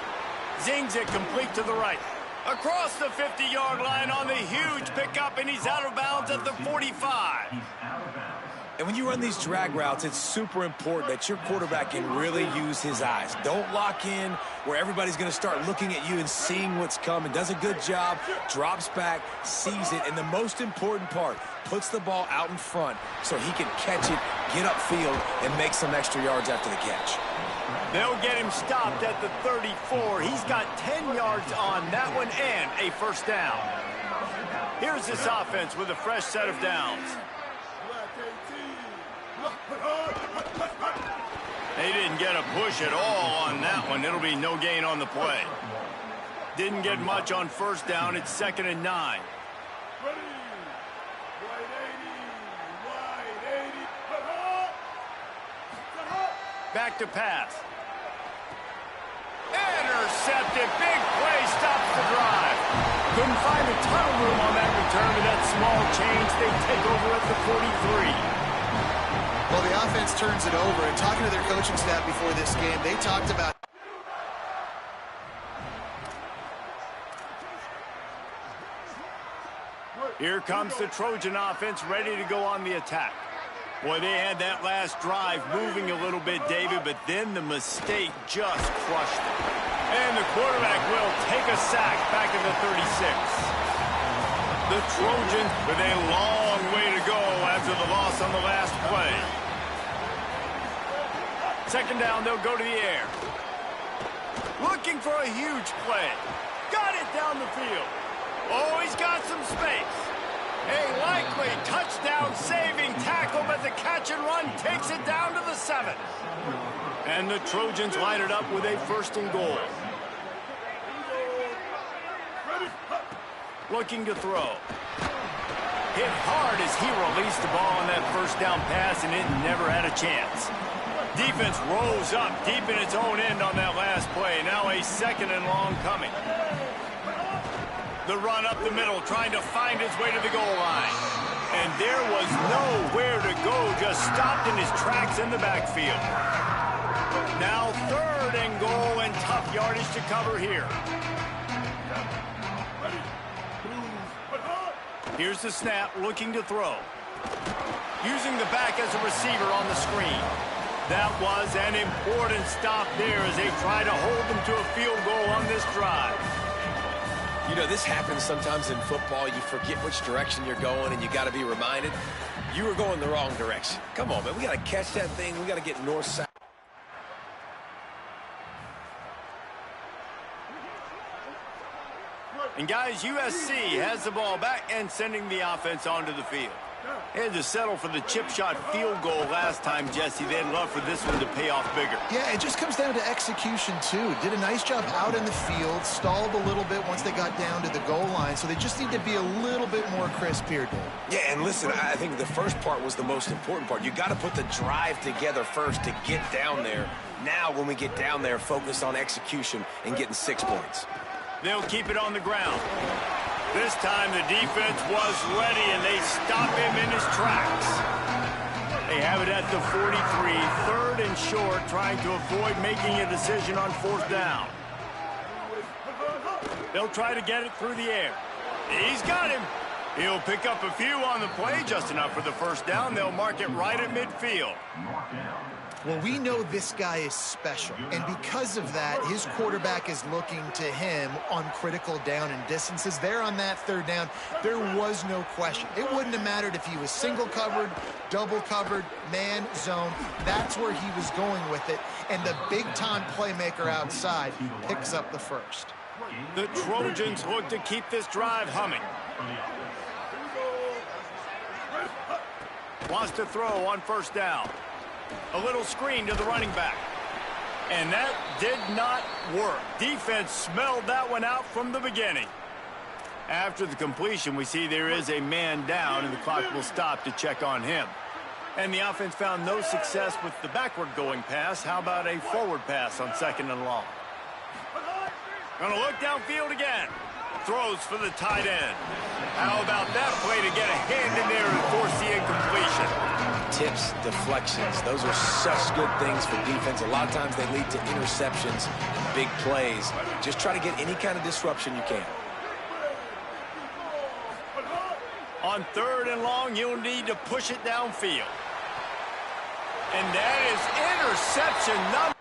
A: Zings it complete to the right. Across the 50-yard line on the huge pickup, and he's out of bounds at the 45.
E: And when you run these drag routes, it's super important that your quarterback can really use his eyes. Don't lock in where everybody's going to start looking at you and seeing what's coming. Does a good job, drops back, sees it, and the most important part, puts the ball out in front so he can catch it, get upfield, and make some extra yards after the catch.
A: They'll get him stopped at the 34. He's got 10 yards on that one and a 1st down. Here's this offense with a fresh set of downs. They didn't get a push at all on that one. It'll be no gain on the play. Didn't get much on 1st down. It's 2nd and 9. Back to pass. Intercepted. Big play stops the drive. Couldn't find a ton of room on that return to that small change. They take over at the 43.
B: Well, the offense turns it over, and talking to their coaching staff before this game, they talked about
A: here comes the Trojan offense ready to go on the attack. Boy, they had that last drive moving a little bit, David, but then the mistake just crushed it. And the quarterback will take a sack back at the 36. The Trojans with a long way to go after the loss on the last play. Second down, they'll go to the air. Looking for a huge play. Got it down the field. Oh, he's got some space. A likely touchdown-saving tackle, but the catch and run takes it down to the 7. And the Trojans line it up with a 1st and goal. Looking to throw. Hit hard as he released the ball on that 1st down pass, and it never had a chance. Defense rose up deep in its own end on that last play. Now a 2nd and long coming. The run up the middle, trying to find his way to the goal line. And there was nowhere to go, just stopped in his tracks in the backfield. Now 3rd and goal, and tough yardage to cover here. Here's the snap, looking to throw. Using the back as a receiver on the screen. That was an important stop there as they try to hold them to a field goal on this drive.
C: You know, this happens sometimes in football. You forget which direction you're going, and you got to be reminded you were going the wrong direction. Come on, man. We got to catch that thing. We got to get north-south.
A: And, guys, USC has the ball back and sending the offense onto the field. They had to settle for the chip shot field goal last time, Jesse. They'd love for this one to pay off bigger.
B: Yeah, it just comes down to execution, too. Did a nice job out in the field, stalled a little bit once they got down to the goal line, so they just need to be a little bit more crisp here, Dave.
C: Yeah, and listen, I think the first part was the most important part. You got to put the drive together first to get down there. Now, when we get down there, focus on execution and getting 6 points.
A: They'll keep it on the ground. This time the defense was ready, and they stop him in his tracks. They have it at the 43, 3rd and short, trying to avoid making a decision on 4th down. They'll try to get it through the air. He's got him. He'll pick up a few on the play, just enough for the 1st down. They'll mark it right at midfield.
B: Well, we know this guy is special, and because of that, his quarterback is looking to him on critical down and distances. There on that 3rd down, there was no question. It wouldn't have mattered if he was single covered, double covered, man, zone. That's where he was going with it, and the big-time playmaker outside picks up the 1st.
A: The Trojans look to keep this drive humming. Wants to throw on 1st down. A little screen to the running back. And that did not work. Defense smelled that one out from the beginning. After the completion, we see there is a man down, and the clock will stop to check on him. And the offense found no success with the backward-going pass. How about a forward pass on 2nd and long? Gonna look downfield again. Throws for the tight end. How about that play to get a hand in there and force the incompletion?
C: Tips, deflections, those are such good things for defense. A lot of times they lead to interceptions and big plays. Just try to get any kind of disruption you can.
A: On 3rd and long, you'll need to push it downfield. And that is interception number.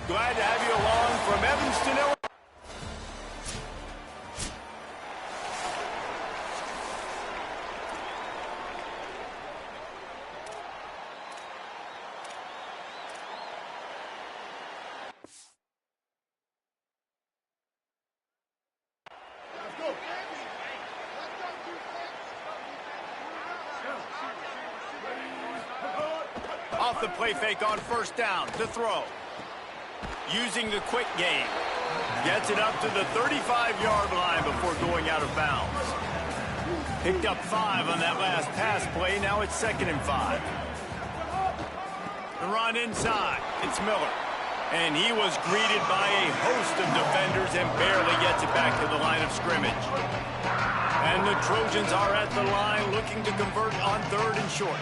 A: Glad to have you along from Evanston, Illinois. off the play fake on first down to throw. Using the quick game. Gets it up to the 35-yard line before going out of bounds. Picked up 5 on that last pass play. Now it's 2nd and 5. The run inside. It's Miller. And he was greeted by a host of defenders and barely gets it back to the line of scrimmage. And the Trojans are at the line looking to convert on 3rd and short.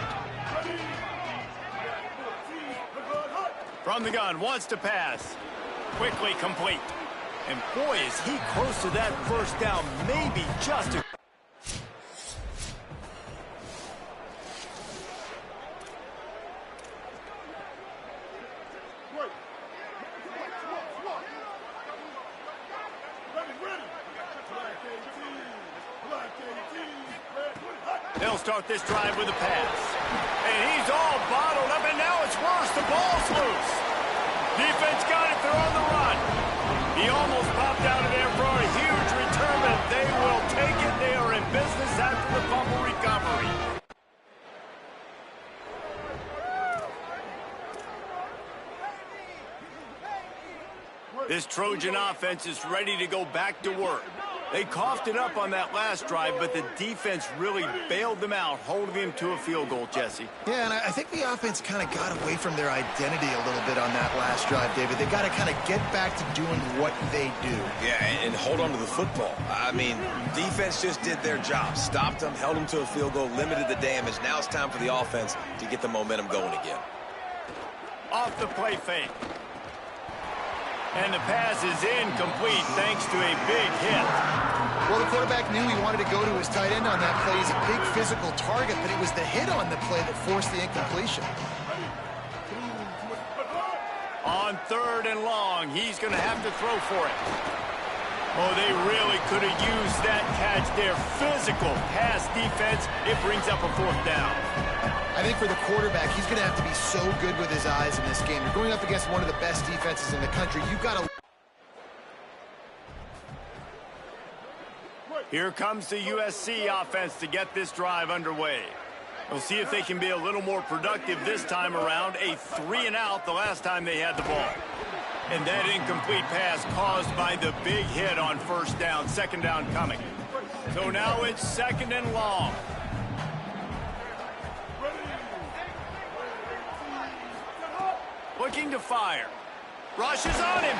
A: From the gun, wants to pass. Quickly complete. And boy, is he close to that first down. Maybe just a... They'll start this drive with a pass. And he's all bottled up, and now it's worse. The ball's loose. Defense got it. They're on the run. He almost popped out of there for a huge return, but they will take it. They are in business after the fumble recovery. This Trojan offense is ready to go back to work. They coughed it up on that last drive, but the defense really bailed them out, holding them to a field goal, Jesse.
B: Yeah, and I think the offense kind of got away from their identity a little bit on that last drive, David. They got to kind of get back to doing what they do.
C: Yeah, and hold on to the football. I mean, defense just did their job. Stopped them, held them to a field goal, limited the damage. Now it's time for the offense to get the momentum going again.
A: Off the play fake. And the pass is incomplete thanks to a big hit.
B: Well, the quarterback knew he wanted to go to his tight end on that play. He's a big physical target, but it was the hit on the play that forced the incompletion.
A: On 3rd and long, he's going to have to throw for it. Oh, they really could have used that catch there. Physical pass defense. It brings up a 4th down.
B: I think for the quarterback, he's going to have to be so good with his eyes in this game. You're going up against one of the best defenses in the country. You've got to...
A: Here comes the USC offense to get this drive underway. We'll see if they can be a little more productive this time around. A 3-and-out the last time they had the ball. And that incomplete pass caused by the big hit on first down. 2nd down coming. So now it's 2nd and long. Looking to fire. Rushes on him.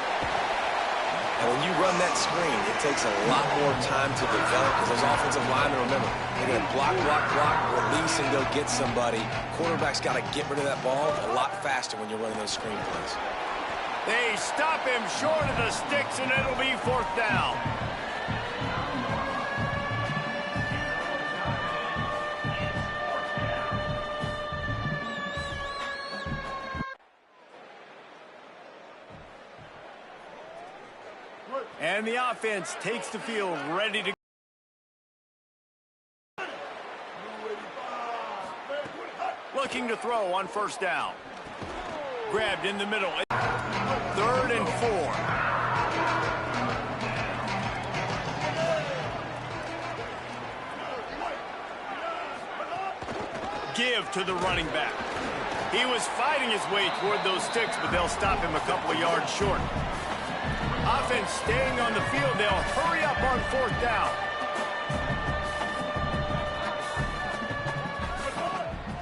C: And when you run that screen, it takes a lot more time to develop because those offensive linemen, remember, they're going to block, release, and go get somebody. Quarterback's got to get rid of that ball a lot faster when you're running those screen plays.
A: They stop him short of the sticks, and it'll be 4th down. And the offense takes the field ready to go. Looking to throw on first down. Grabbed in the middle. 3rd and 4. Give to the running back. He was fighting his way toward those sticks, but they'll stop him a couple of yards short. Offense staying on the field. They'll hurry up on 4th down.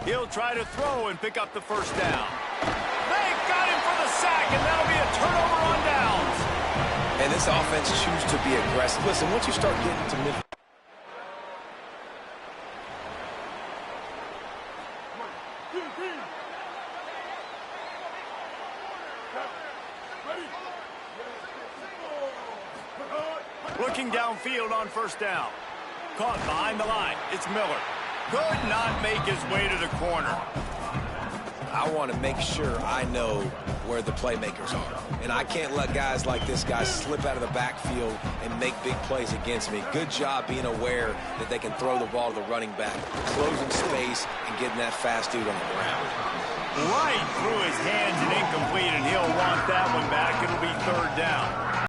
A: He'll try to throw and pick up the first down. They got him for the sack, and that'll be a turnover on downs.
C: And this offense chooses to be aggressive. Listen, once you start getting to mid...
A: Looking downfield on first down. Caught behind the line. It's Miller. Could not make his way to the corner.
C: I want to make sure I know where the playmakers are. And I can't let guys like this guy slip out of the backfield and make big plays against me. Good job being aware that they can throw the ball to the running back, closing space, and getting that fast dude on the ground.
A: Right through his hands and incomplete, and he'll want that one back. It'll be 3rd down.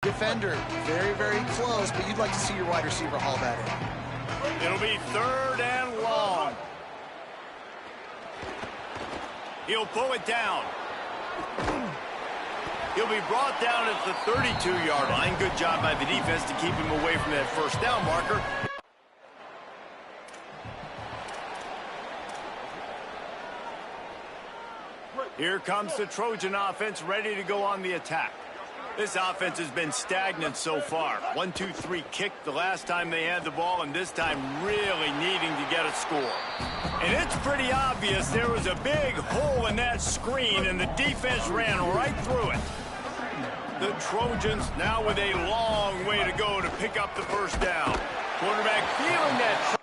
B: Defender, very close, but you'd like to see your wide receiver haul that in.
A: It'll be 3rd and long. He'll pull it down. He'll be brought down at the 32-yard line. Good job by the defense to keep him away from that first down marker. Here comes the Trojan offense ready to go on the attack. This offense has been stagnant so far. 1-2-3 kick the last time they had the ball, and this time really needing to get a score. And it's pretty obvious there was a big hole in that screen, and the defense ran right through it. The Trojans now with a long way to go to pick up the first down. Quarterback feeling that.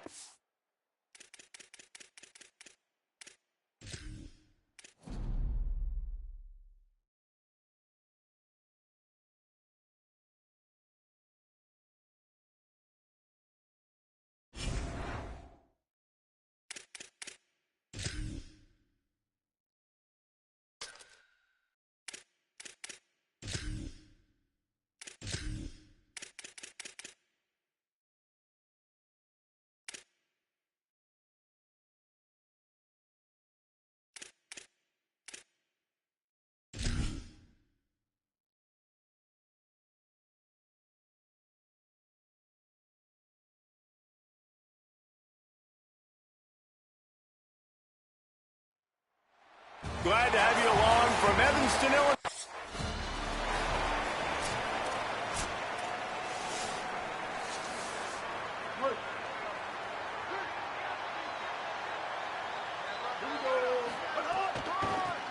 A: Glad to have you along from Evanston, Illinois.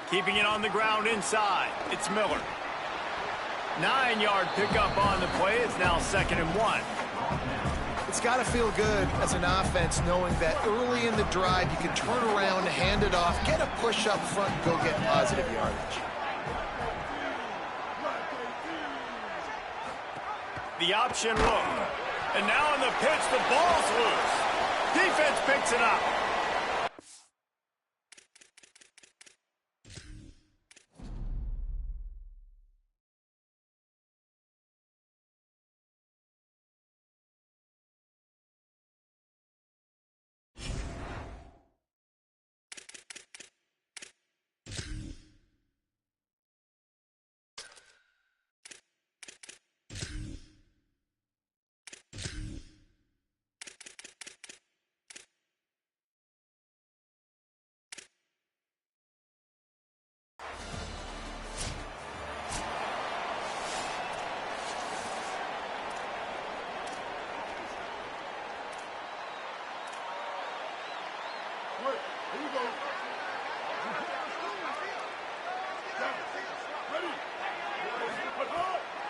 A: Keeping it on the ground inside. It's Miller. 9-yard pickup on the play. It's now 2nd and 1.
B: It's got to feel good as an offense knowing that early in the drive you can turn around, hand it off, get a push up front, and go get positive yardage.
A: The option look. And now in the pitch, the ball's loose. Defense picks it up.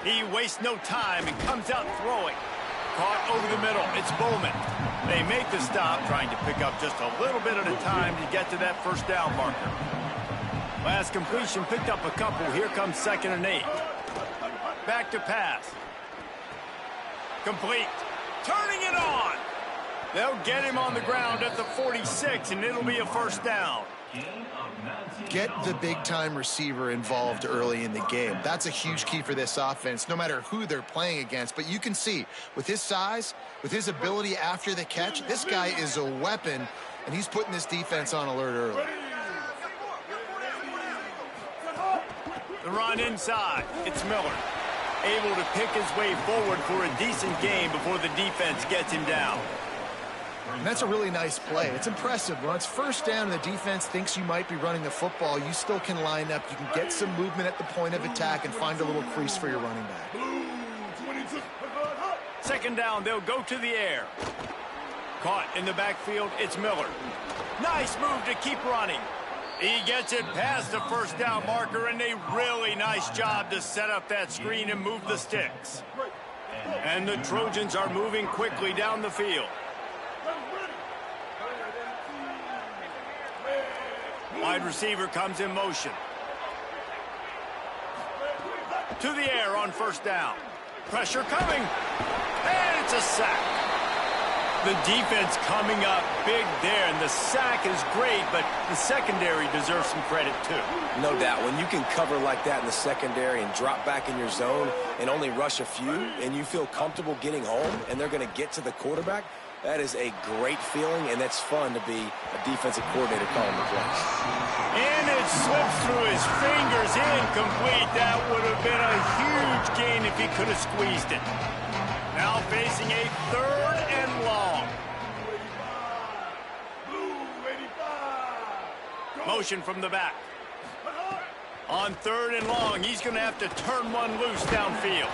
A: He wastes no time and comes out throwing. Caught over the middle. It's Bowman. They make the stop, trying to pick up just a little bit at a time to get to that first down marker. Last completion picked up a couple. Here comes 2nd and 8. Back to pass. Complete. Turning it on. They'll get him on the ground at the 46, and it'll be a first down.
B: Get the big-time receiver involved early in the game. That's a huge key for this offense, no matter who they're playing against. But you can see, with his size, with his ability after the catch, this guy is a weapon, and he's putting this defense on alert early.
A: The run inside. It's Miller. Able to pick his way forward for a decent gain before the defense gets him down.
B: And that's a really nice play. It's impressive. When it's first down and the defense thinks you might be running the football, you still can line up. You can get some movement at the point of attack and find a little crease for your running back.
A: 2nd down, they'll go to the air. Caught in the backfield, it's Miller. Nice move to keep running. He gets it past the first down marker, and a really nice job to set up that screen and move the sticks. And the Trojans are moving quickly down the field. Wide receiver comes in motion. To the air on first down. Pressure coming. And it's a sack. The defense coming up big there, and the sack is great, but the secondary deserves some credit too.
C: No doubt. When you can cover like that in the secondary and drop back in your zone and only rush a few, and you feel comfortable getting home, and they're going to get to the quarterback, That is a great feeling, and that's fun to be a defensive coordinator calling the plays.
A: And it slips through his fingers, incomplete. That would have been a huge gain if he could have squeezed it. Now facing a 3rd and long. Motion from the back. On 3rd and long, he's going to have to turn one loose downfield.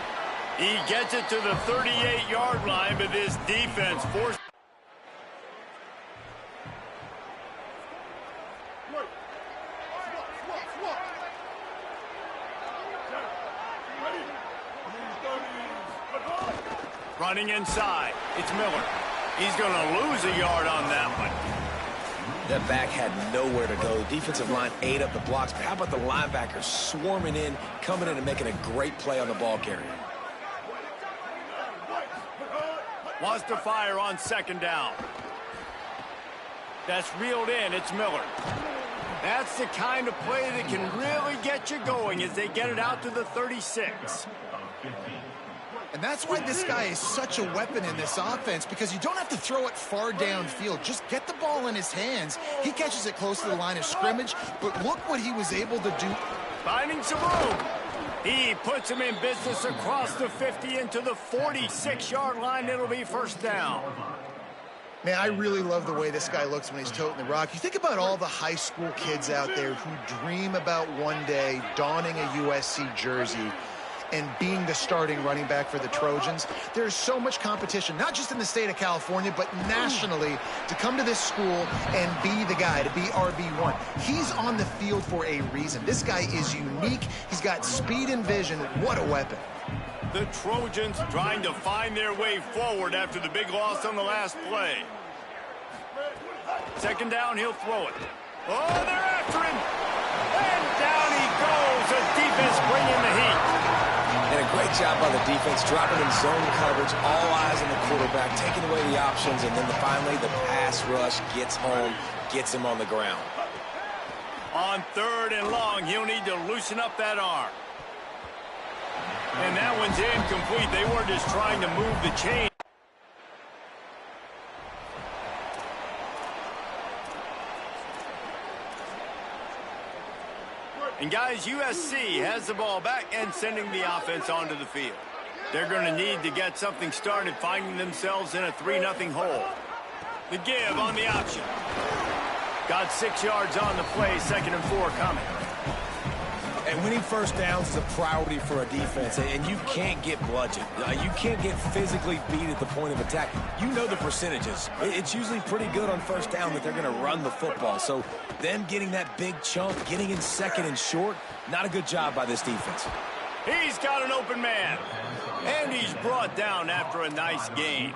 A: He gets it to the 38-yard line, but this defense forced. Running inside, it's Miller. He's going to lose a yard on that one.
C: That back had nowhere to go. The defensive line ate up the blocks. But how about the linebackers swarming in, coming in and making a great play on the ball carrier?
A: Wants to fire on 2nd down. That's reeled in. It's Miller. That's the kind of play that can really get you going as they get it out to the 36.
B: And that's why this guy is such a weapon in this offense, because you don't have to throw it far downfield. Just get the ball in his hands. He catches it close to the line of scrimmage, but look what he was able to do.
A: Finding some room. He puts him in business across the 50 into the 46-yard line. It'll be 1st down.
B: Man, I really love the way this guy looks when he's toting the rock. You think about all the high school kids out there who dream about one day donning a USC jersey and being the starting running back for the Trojans. There's so much competition, not just in the state of California, but nationally, to come to this school and be the guy, to be RB1. He's on the field for a reason. This guy is unique. He's got speed and vision. What a weapon.
A: The Trojans trying to find their way forward after the big loss on the last play. 2nd down, he'll throw it. Oh, they're after him. And down he goes. The defense bringing the heat.
C: And a great job by the defense, dropping in zone coverage, all eyes on the quarterback, taking away the options, and then finally the pass rush gets home, gets him on the ground.
A: On 3rd and long, he'll need to loosen up that arm. And that one's incomplete. They were just trying to move the chain. And guys, USC has the ball back and sending the offense onto the field. They're going to need to get something started, finding themselves in a 3-0 hole. The give on the option. Got 6 yards on the play, 2nd and 4 coming.
E: And winning 1st downs is a priority for a defense, and you can't get bludgeoned. You can't get physically beat at the point of attack. You know the percentages. It's usually pretty good on 1st down that they're going to run the football. So them getting that big chunk, getting in 2nd and short, not a good job by this defense.
A: He's got an open man, and he's brought down after a nice gain.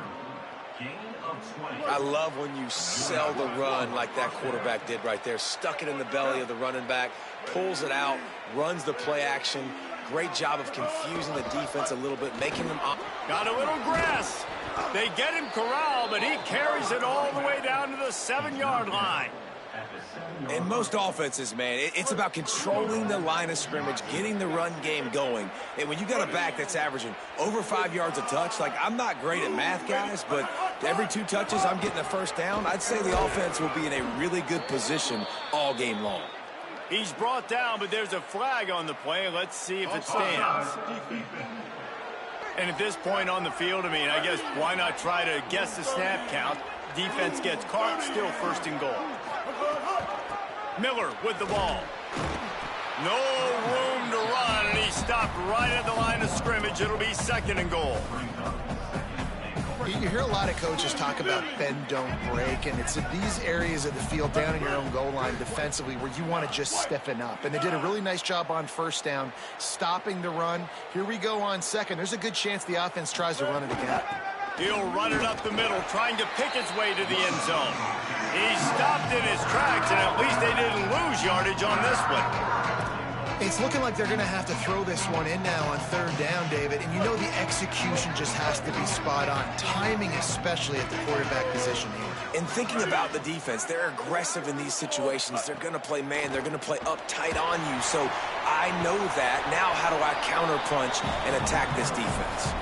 C: I love when you sell the run like that quarterback did right there. Stuck it in the belly of the running back, pulls it out, runs the play action. Great job of confusing the defense a little bit, making them up.
A: Got a little grass. They get him corralled, but he carries it all the way down to the 7-yard line.
E: In most offenses, man, it's about controlling the line of scrimmage, getting the run game going. And when you got a back that's averaging over 5 yards a touch, like, I'm not great at math, guys, but every 2 touches I'm getting a 1st down, I'd say the offense will be in a really good position all game long.
A: He's brought down, but there's a flag on the play. Let's see if it stands. And at this point on the field, I mean, I guess why not try to guess the snap count? Defense gets caught, still 1st and goal. Miller with the ball. No room to run, and he stopped right at the line of scrimmage. It'll be 2nd and goal.
B: You hear a lot of coaches talk about bend, don't break, and it's in these areas of the field down in your own goal line defensively where you want to just stiffen up. And they did a really nice job on 1st down, stopping the run. Here we go on 2nd. There's a good chance the offense tries to run it again.
A: He'll run it up the middle, trying to pick his way to the end zone. He stopped in his tracks, and at least they didn't lose yardage on this one.
B: It's looking like they're going to have to throw this one in now on 3rd down, David. And you know the execution just has to be spot on. Timing, especially at the quarterback position here.
C: And thinking about the defense, they're aggressive in these situations. They're going to play man. They're going to play up tight on you. So I know that. Now how do I counterpunch and attack this defense?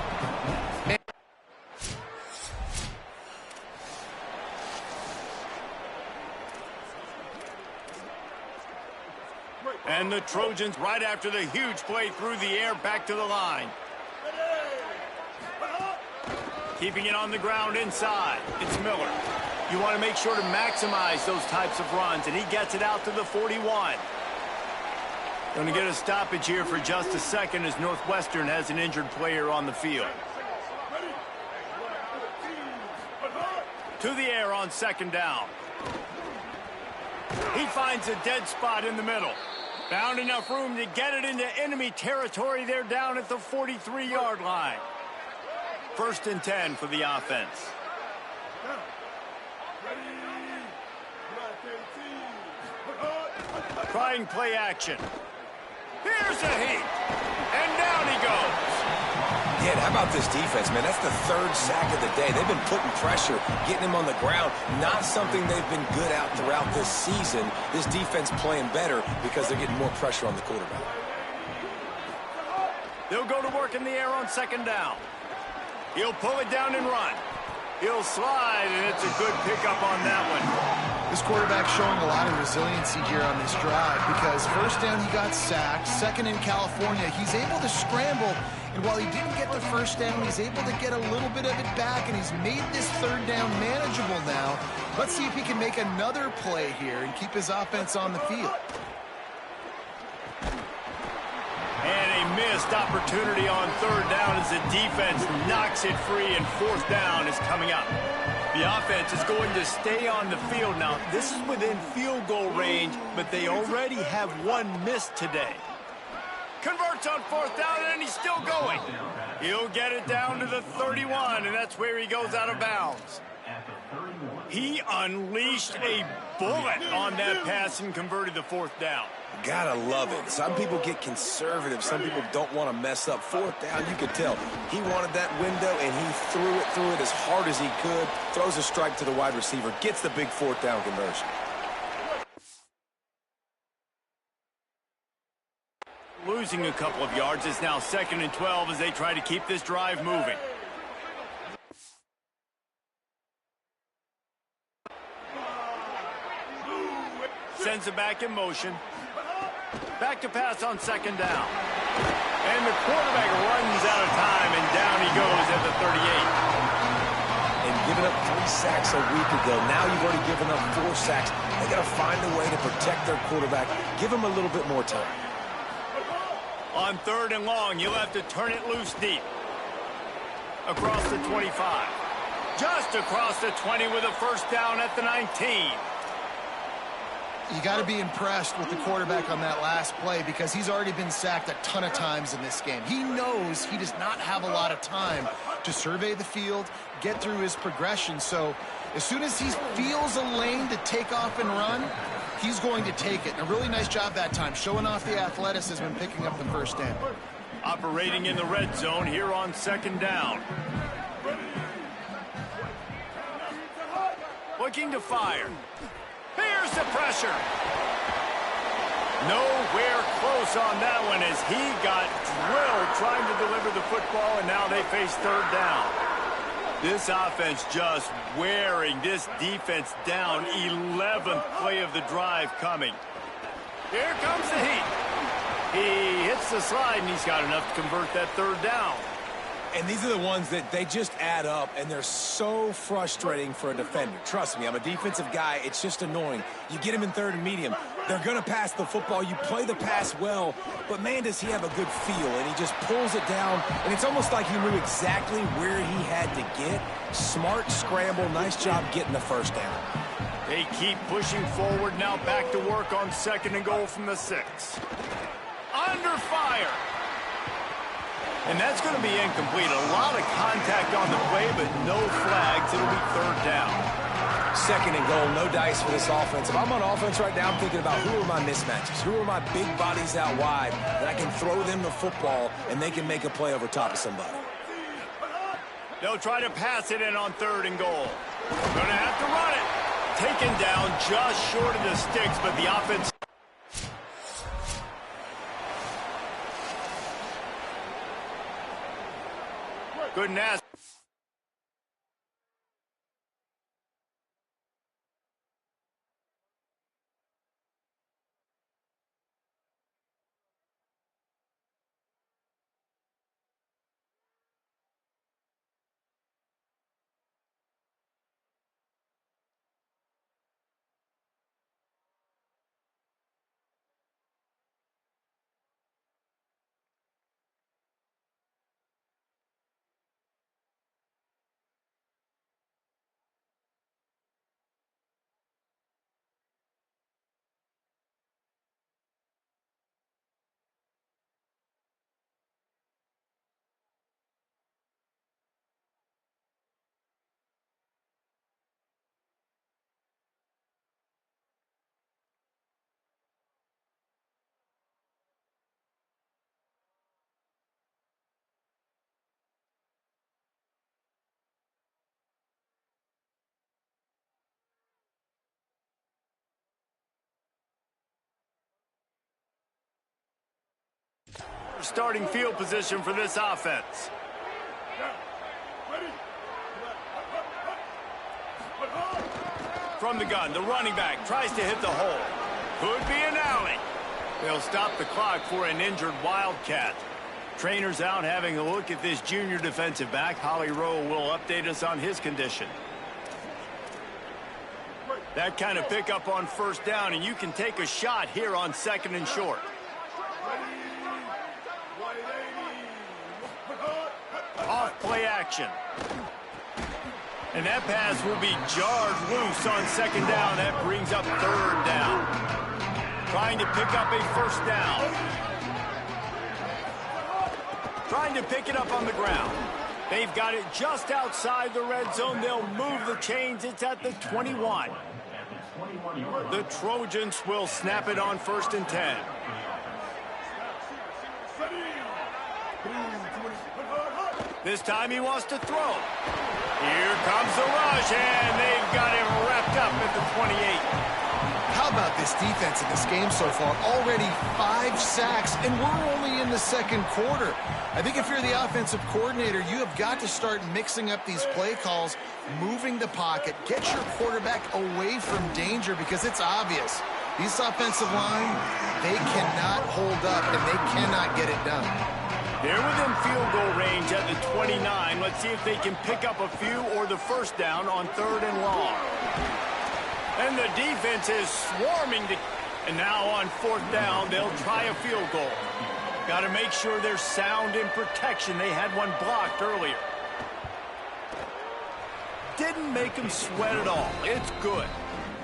A: And the Trojans right after the huge play through the air back to the line. Keeping it on the ground inside. It's Miller. You want to make sure to maximize those types of runs, and he gets it out to the 41. Going to get a stoppage here for just a second as Northwestern has an injured player on the field. To the air on second down. He finds a dead spot in the middle. Found enough room to get it into enemy territory there down at the 43-yard line. 1st and 10 for the offense. Trying play action. Here's a hit. And down he goes.
C: Yeah, how about this defense, man? That's the 3rd sack of the day. They've been putting pressure, getting him on the ground. Not something they've been good at throughout this season. This defense playing better because they're getting more pressure on the quarterback.
A: They'll go to work in the air on second down. He'll pull it down and run. He'll slide, and it's a good pickup on that one.
B: This quarterback showing a lot of resiliency here on this drive because 1st down he got sacked, 2nd in California. He's able to scramble, and while he didn't get the 1st down, he's able to get a little bit of it back, and he's made this 3rd down manageable now. Let's see if he can make another play here and keep his offense on the field.
A: And a missed opportunity on 3rd down as the defense knocks it free, and 4th down is coming up. The offense is going to stay on the field now. This is within field goal range, but they already have one missed today. Converts on 4th down, and he's still going. He'll get it down to the 31, and that's where he goes out of bounds. He unleashed a bullet on that pass and converted the 4th down.
C: Gotta love it. Some people get conservative. Some people don't want to mess up. 4th down, you could tell. He wanted that window, and he threw it as hard as he could. Throws a strike to the wide receiver. Gets the big 4th down conversion.
A: Losing a couple of yards. Is now 2nd and 12 as they try to keep this drive moving. Sends it back in motion. Back to pass on 2nd down. And the quarterback runs out of time, and down he goes at the 38.
C: And giving up 3 sacks a week ago. Now you've already given up 4 sacks. They got to find a way to protect their quarterback. Give him a little bit more time.
A: On 3rd and long, you'll have to turn it loose deep. Across the 25. Just across the 20 with a 1st down at the 19.
B: You got to be impressed with the quarterback on that last play because he's already been sacked a ton of times in this game. He knows he does not have a lot of time to survey the field, get through his progression. So as soon as he feels a lane to take off and run, he's going to take it. And a really nice job that time, showing off the athleticism and picking up the 1st down.
A: Operating in the red zone here on 2nd down. Looking to fire. Here's the pressure. Nowhere close on that one as he got drilled trying to deliver the football, and now they face 3rd down. This offense just wearing this defense down. 11th play of the drive coming. Here comes the heat. He hits the slide, and he's got enough to convert that 3rd down.
E: And these are the ones that they just add up, and they're so frustrating for a defender. Trust me, I'm a defensive guy. It's just annoying. You get him in 3rd and medium. They're going to pass the football. You play the pass well, but, man, does he have a good feel. And he just pulls it down, and it's almost like he knew exactly where he had to get. Smart scramble. Nice job getting the 1st down.
A: They keep pushing forward now, back to work on 2nd and goal from the 6. Under fire. And that's going to be incomplete. A lot of contact on the play, but no flags. It'll be 3rd down.
C: 2nd and goal, no dice for this offense. If I'm on offense right now, I'm thinking about who are my mismatches? Who are my big bodies out wide that I can throw them the football and they can make a play over top of somebody?
A: They'll try to pass it in on 3rd and goal. Going to have to run it. Taken down just short of the sticks, but the offense... Couldn't ask. Starting field position for this offense. From the gun, the running back tries to hit the hole. Could be an alley. They'll stop the clock for an injured Wildcat. Trainers out having a look at this junior defensive back. Holly Rowe will update us on his condition. That kind of pickup on first down, and you can take a shot here on 2nd and short. Off play action. And that pass will be jarred loose on 2nd down. That brings up 3rd down. Trying to pick up a 1st down. Trying to pick it up on the ground. They've got it just outside the red zone. They'll move the chains. It's at the 21. The Trojans will snap it on 1st and 10. This time he wants to throw. Here comes the rush, and they've got him wrapped up at the 28.
B: How about this defense in this game so far? Already 5 sacks, and we're only in the 2nd quarter. I think if you're the offensive coordinator, you have got to start mixing up these play calls, moving the pocket, get your quarterback away from danger, because it's obvious. These offensive line, they cannot hold up, and they cannot get it done.
A: They're within field goal range at the 29. Let's see if they can pick up a few or the 1st down on 3rd and long. And the defense is swarming. And now on 4th down, they'll try a field goal. Got to make sure they're sound in protection. They had one blocked earlier. Didn't make them sweat at all. It's good.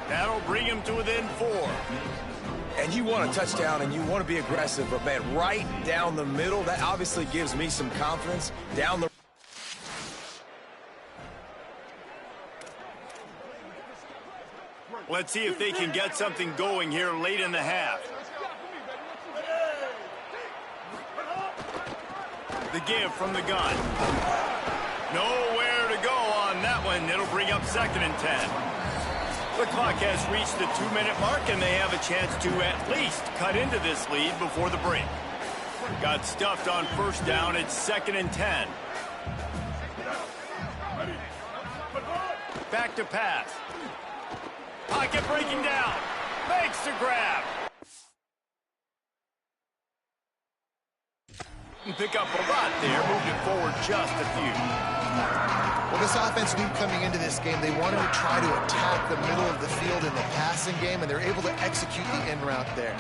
A: That'll bring them to within 4.
E: And you want a touchdown and you want to be aggressive, but man, right down the middle, that obviously gives me some confidence. Down the
A: Let's see if they can get something going here late in the half. The give from the gun. Nowhere to go on that one. It'll bring up 2nd and 10. The clock has reached the 2-minute mark, and they have a chance to at least cut into this lead before the break. Got stuffed on 1st down. It's 2nd and 10. Back to pass. Pocket breaking down. Makes the grab. Pick up a lot there. Moved it forward just a few.
B: Well, this offense knew coming into this game they wanted to try to attack the middle of the field in the passing game, and they're able to execute the in route there.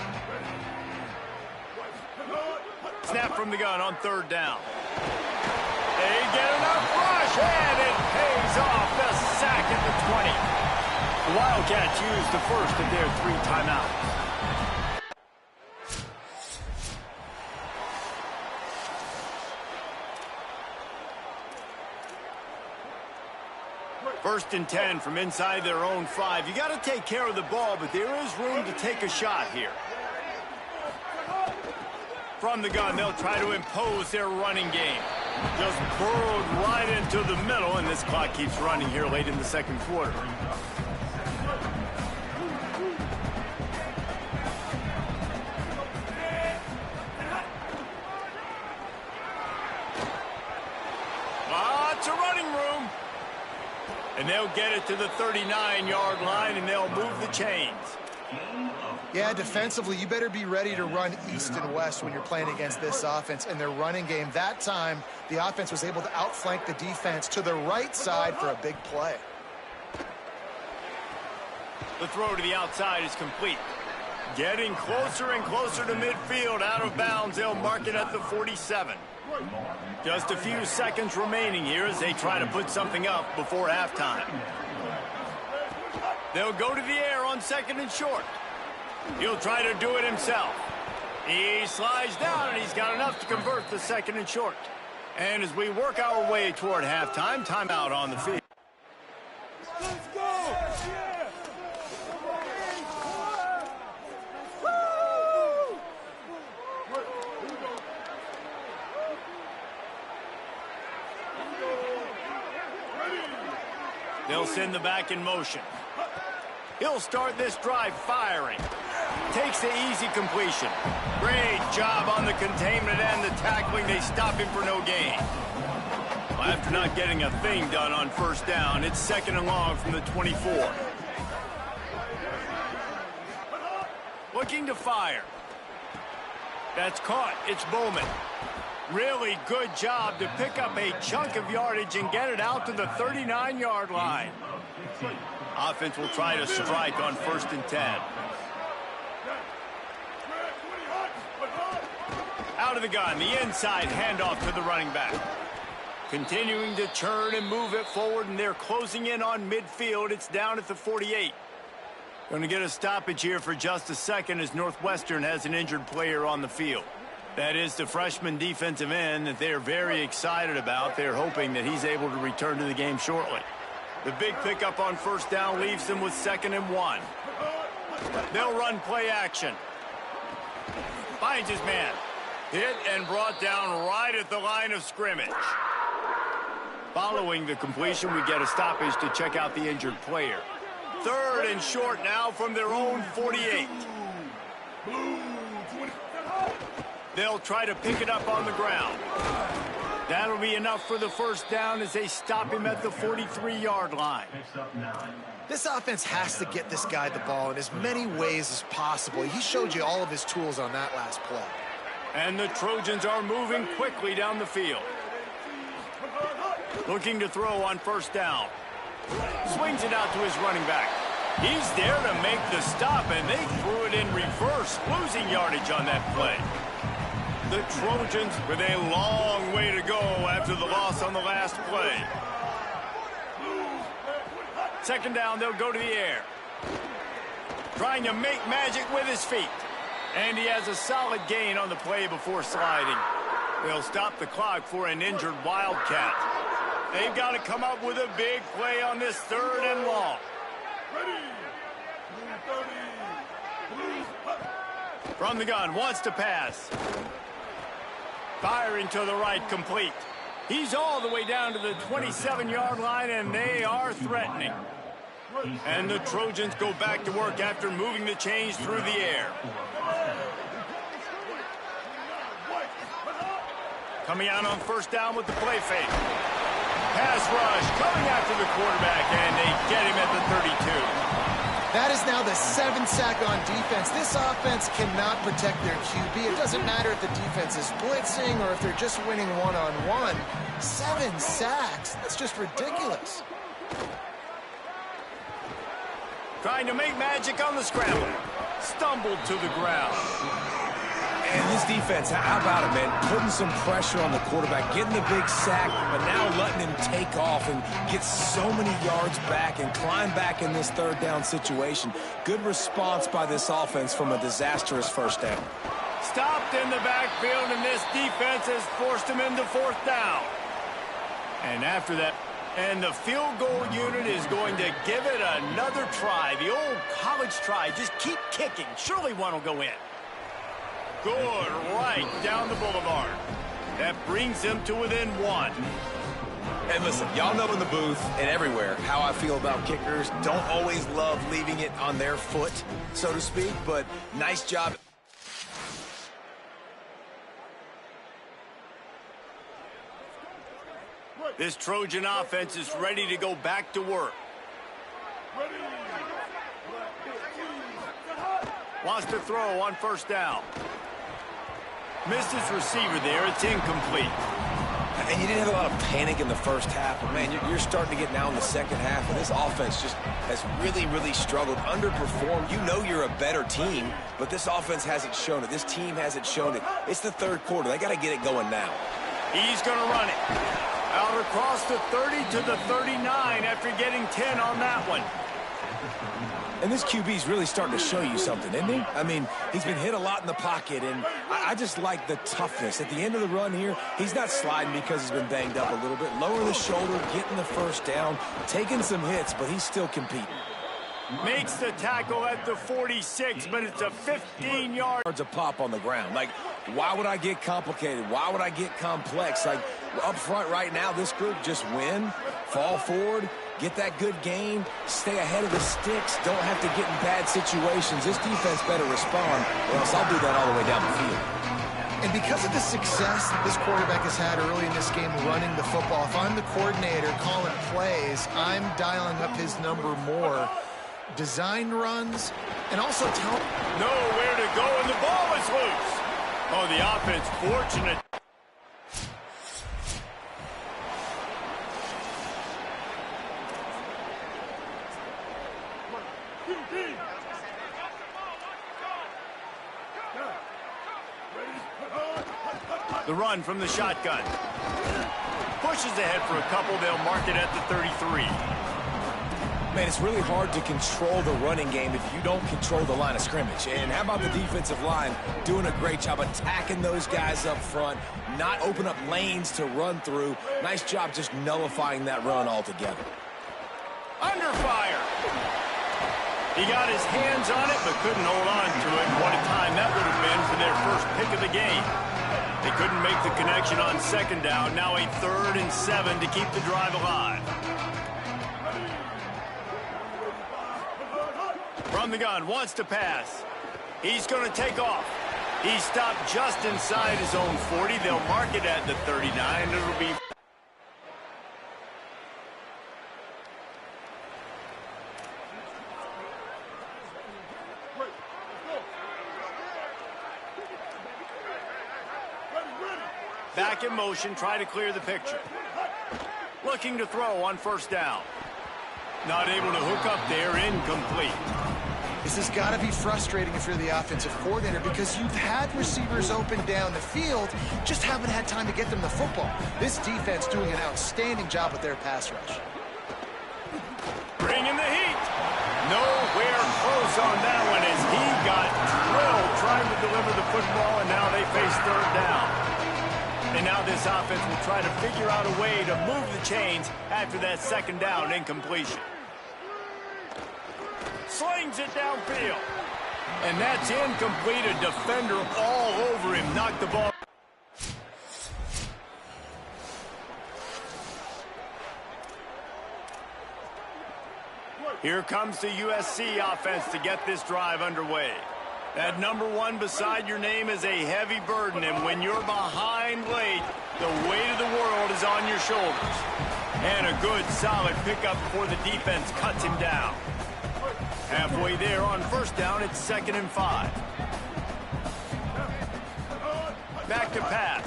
A: Snap from the gun on 3rd down. They get enough rush, and it pays off. The sack at the 20. The Wildcats used the first of their 3 timeouts. First and 10 from inside their own 5. You got to take care of the ball, but there is room to take a shot here. From the gun, they'll try to impose their running game. Just burrowed right into the middle, and this clock keeps running here late in the 2nd quarter. Lots of running room. And they'll get it to the 39-yard line, and they'll move the chains.
B: Yeah, defensively, you better be ready to run east and west when you're playing against this offense and their running game. That time, the offense was able to outflank the defense to the right side for a big play.
A: The throw to the outside is complete. Getting closer and closer to midfield. Out of bounds, they'll mark it at the 47. Just a few seconds remaining here as they try to put something up before halftime. They'll go to the air on 2nd and short. He'll try to do it himself. He slides down, and he's got enough to convert the 2nd and short. And as we work our way toward halftime, timeout on the field.
D: Let's go! Yeah!
A: They'll send the back in motion. He'll start this drive firing. takes the easy completion. Great job on the containment and the tackling. They stop him for no gain. Well, after not getting a thing done on first down, it's 2nd and long from the 24. Looking to fire. That's caught. It's Bowman. Really good job to pick up a chunk of yardage and get it out to the 39-yard line. Offense will try to strike on 1st and 10. Out of the gun, the inside handoff to the running back. Continuing to turn and move it forward, and they're closing in on midfield. It's down at the 48. Going to get a stoppage here for just a second as Northwestern has an injured player on the field. That is the freshman defensive end that they're very excited about. They're hoping that he's able to return to the game shortly. The big pickup on first down leaves them with 2nd and 1. They'll run play action. Finds his man. Hit and brought down right at the line of scrimmage. Following the completion, we get a stoppage to check out the injured player. 3rd and short now from their own 48. They'll try to pick it up on the ground. That'll be enough for the first down as they stop him at the 43-yard line.
B: This offense has to get this guy the ball in as many ways as possible. He showed you all of his tools on that last play.
A: And the Trojans are moving quickly down the field. Looking to throw on first down. Swings it out to his running back. He's there to make the stop, and they threw it in reverse, losing yardage on that play. The Trojans with a long way to go after the loss on the last play. 2nd down, they'll go to the air. Trying to make magic with his feet. And he has a solid gain on the play before sliding. They'll stop the clock for an injured Wildcat. They've got to come up with a big play on this 3rd and long. From the gun, wants to pass. Firing to the right, complete. He's all the way down to the 27-yard line, and they are threatening. And the Trojans go back to work after moving the chains through the air. Coming out on first down with the play fake. Pass rush coming after the quarterback, and they get him at the 32.
B: That is now the 7th sack on defense. This offense cannot protect their QB. It doesn't matter if the defense is blitzing or if they're just winning one-on-one. 7 sacks. That's just ridiculous.
A: Trying to make magic on the scramble. Stumbled to the ground.
E: And this defense, how about it, man? Putting some pressure on the quarterback, getting the big sack, but now letting him take off and get so many yards back and climb back in this 3rd down situation. Good response by this offense from a disastrous first down.
A: Stopped in the backfield, and this defense has forced him into 4th down. And after that, and the field goal unit is going to give it another try. The old college try. Just keep kicking. Surely one will go in. Good, right down the boulevard. That brings them to within 1.
C: And listen, y'all know in the booth and everywhere how I feel about kickers. Don't always love leaving it on their foot, so to speak, but nice job.
A: This Trojan offense is ready to go back to work. Wants to throw on first down. Missed his receiver there. It's incomplete.
C: And you didn't have a lot of panic in the first half, but, man, you're starting to get now in the second half, and this offense just has really, really struggled, underperformed. You know you're a better team, but this offense hasn't shown it. This team hasn't shown it. It's the third quarter. They got to get it going now.
A: He's going to run it. Out across the 30 to the 39 after getting 10 on that one.
E: And this QB's really starting to show you something, isn't he? I mean, he's been hit a lot in the pocket, and I just like the toughness. At the end of the run here, he's not sliding because he's been banged up a little bit. Lower the shoulder, getting the first down, taking some hits, but he's still competing.
A: Makes the tackle at the 46, but it's a 15-yard.
E: A pop on the ground. Like, why would I get complicated? Why would I get complex? Like, up front right now, this group just win, fall forward, get that good gain, stay ahead of the sticks, don't have to get in bad situations. This defense better respond, or else I'll do that all the way down the field.
B: And because of the success that this quarterback has had early in this game running the football, if I'm the coordinator calling plays, I'm dialing up his number more. Design runs, and also tell
A: nowhere to go, and the ball is loose. Oh, the offense fortunate. The run from the shotgun. Pushes ahead for a couple. They'll mark it at the 33.
E: Man, it's really hard to control the running game if you don't control the line of scrimmage. And how about the defensive line doing a great job attacking those guys up front, not open up lanes to run through. Nice job just nullifying that run altogether.
A: Under fire. He got his hands on it, but couldn't hold on to it. What a time that would have been for their first pick of the game. They couldn't make the connection on second down. Now a 3rd and 7 to keep the drive alive. From the gun, wants to pass. He's going to take off. He stopped just inside his own 40. They'll mark it at the 39. It'll be... Back in motion, try to clear the picture. Looking to throw on first down. Not able to hook up there, incomplete.
B: This has got to be frustrating if you're the offensive coordinator because you've had receivers open down the field, just haven't had time to get them the football. This defense doing an outstanding job with their pass rush.
A: Bringing the heat. Nowhere close on that one as he got drilled trying to deliver the football, and now they face third down. And now this offense will try to figure out a way to move the chains after that second down incompletion. Slings it downfield. And that's incomplete. A defender all over him. Knocked the ball. Here comes the USC offense to get this drive underway. That number 1 beside your name is a heavy burden, and when you're behind late, the weight of the world is on your shoulders. And a good, solid pickup before the defense cuts him down. Halfway there on first down, it's 2nd and 5. Back to pass.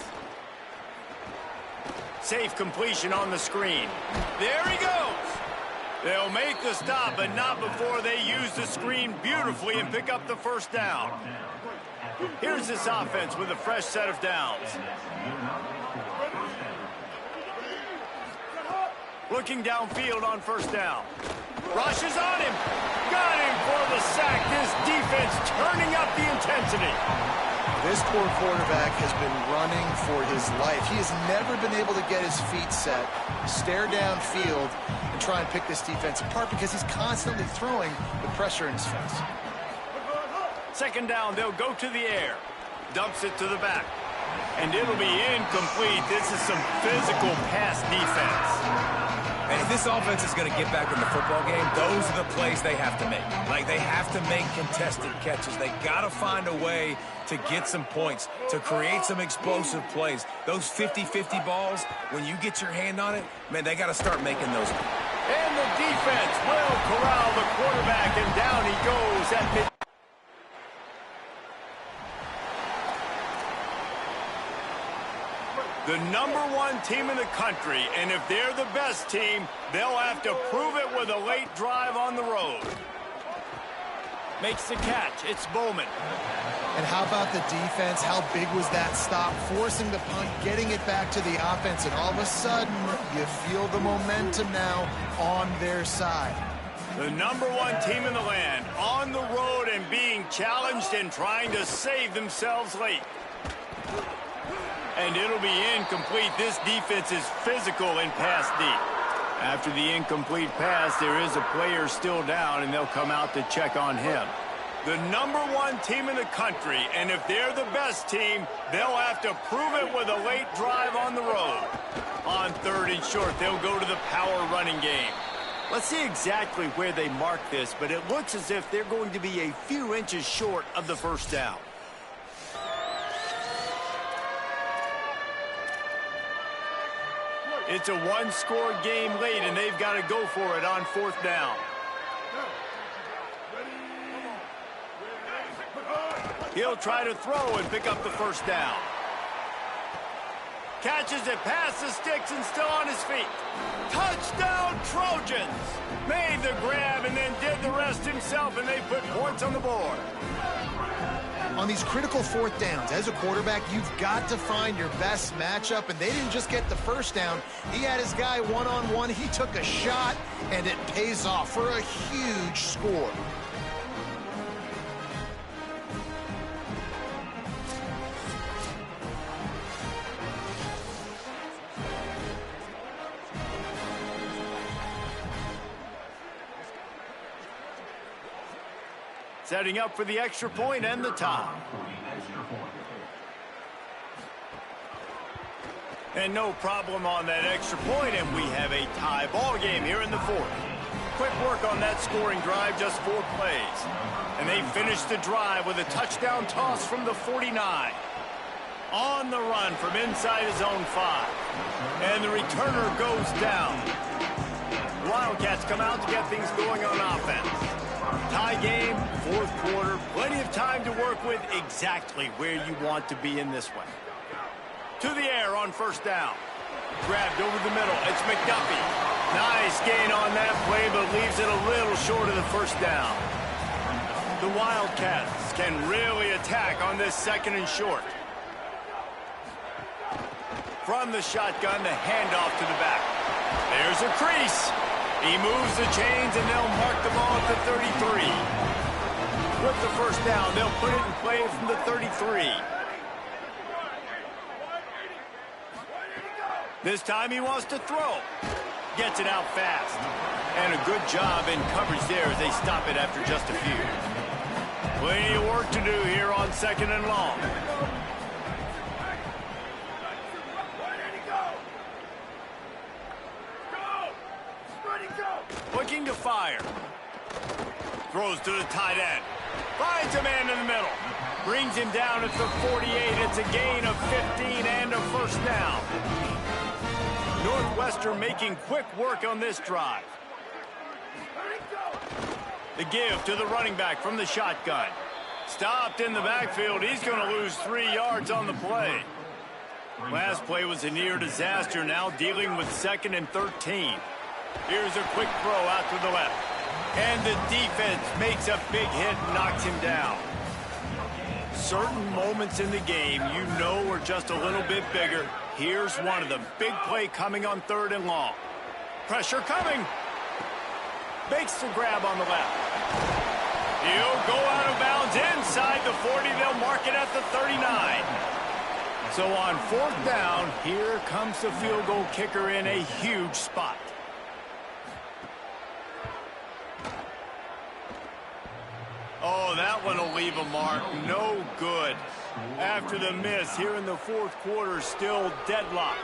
A: Safe completion on the screen. There he goes. They'll make the stop, but not before they use the screen beautifully and pick up the first down. Here's this offense with a fresh set of downs. Looking downfield on first down. Rushes on him. Got him for the sack. This defense turning up the intensity.
B: This poor quarterback has been running for his life. He has never been able to get his feet set, stare downfield, and try and pick this defense apart because he's constantly throwing with pressure in his face.
A: Second down, they'll go to the air. Dumps it to the back. And it'll be incomplete. This is some physical pass defense.
E: And if this offense is going to get back in the football game, those are the plays they have to make. Like, they have to make contested catches. They got to find a way to get some points, to create some explosive plays. Those 50-50 balls, when you get your hand on it, man, they got to start making those.
A: And the defense will corral the quarterback, and down he goes at mid. The number 1 team in the country, and if they're the best team, they'll have to prove it with a late drive on the road. Makes the catch. It's Bowman.
B: And how about the defense? How big was that stop? Forcing the punt, getting it back to the offense, and all of a sudden, you feel the momentum now on their side.
A: The number 1 team in the land, on the road and being challenged and trying to save themselves late. And it'll be incomplete. This defense is physical and pass deep. After the incomplete pass, there is a player still down, and they'll come out to check on him. The number 1 team in the country, and if they're the best team, they'll have to prove it with a late drive on the road. On 3rd and short, they'll go to the power running game. Let's see exactly where they mark this, but it looks as if they're going to be a few inches short of the first down. It's a one-score game late, and they've got to go for it on fourth down. He'll try to throw and pick up the first down. Catches it past the sticks and still on his feet. Touchdown, Trojans! Made the grab and then did the rest himself, and they put points on the board.
B: On these critical fourth downs, as a quarterback, you've got to find your best matchup, and they didn't just get the first down. He had his guy one-on-one. He took a shot, and it pays off for a huge score.
A: Setting up for the extra point and the tie. And no problem on that extra point, and we have a tie ball game here in the fourth. Quick work on that scoring drive, just 4 plays. And they finish the drive with a touchdown toss from the 49. On the run from inside his own 5. And the returner goes down. Wildcats come out to get things going on offense. Tie game, fourth quarter, plenty of time to work with, exactly where you want to be in this one. To the air on first down. Grabbed over the middle, it's McDuffie. Nice gain on that play, but leaves it a little short of the first down. The Wildcats can really attack on this second and short. From the shotgun, the handoff to the back. There's a crease. He moves the chains, and they'll mark the ball at the 33. With the first down, they'll put it in play from the 33. This time he wants to throw. Gets it out fast. And a good job in coverage there as they stop it after just a few. Plenty of work to do here on second and long. Looking to fire. Throws to the tight end. Finds a man in the middle. Brings him down at the 48. It's a gain of 15 and a first down. Northwestern making quick work on this drive. The give to the running back from the shotgun. Stopped in the backfield. He's going to lose 3 yards on the play. Last play was a near disaster. Now dealing with 2nd and 13. Here's a quick throw out to the left. And the defense makes a big hit and knocks him down. Certain moments in the game you know are just a little bit bigger. Here's one of them. Big play coming on 3rd and long. Pressure coming. Makes the grab on the left. He'll go out of bounds inside the 40. They'll mark it at the 39. So on 4th down, here comes the field goal kicker in a huge spot. Oh, that one will leave a mark. No good. After the miss here in the 4th quarter, still deadlocked.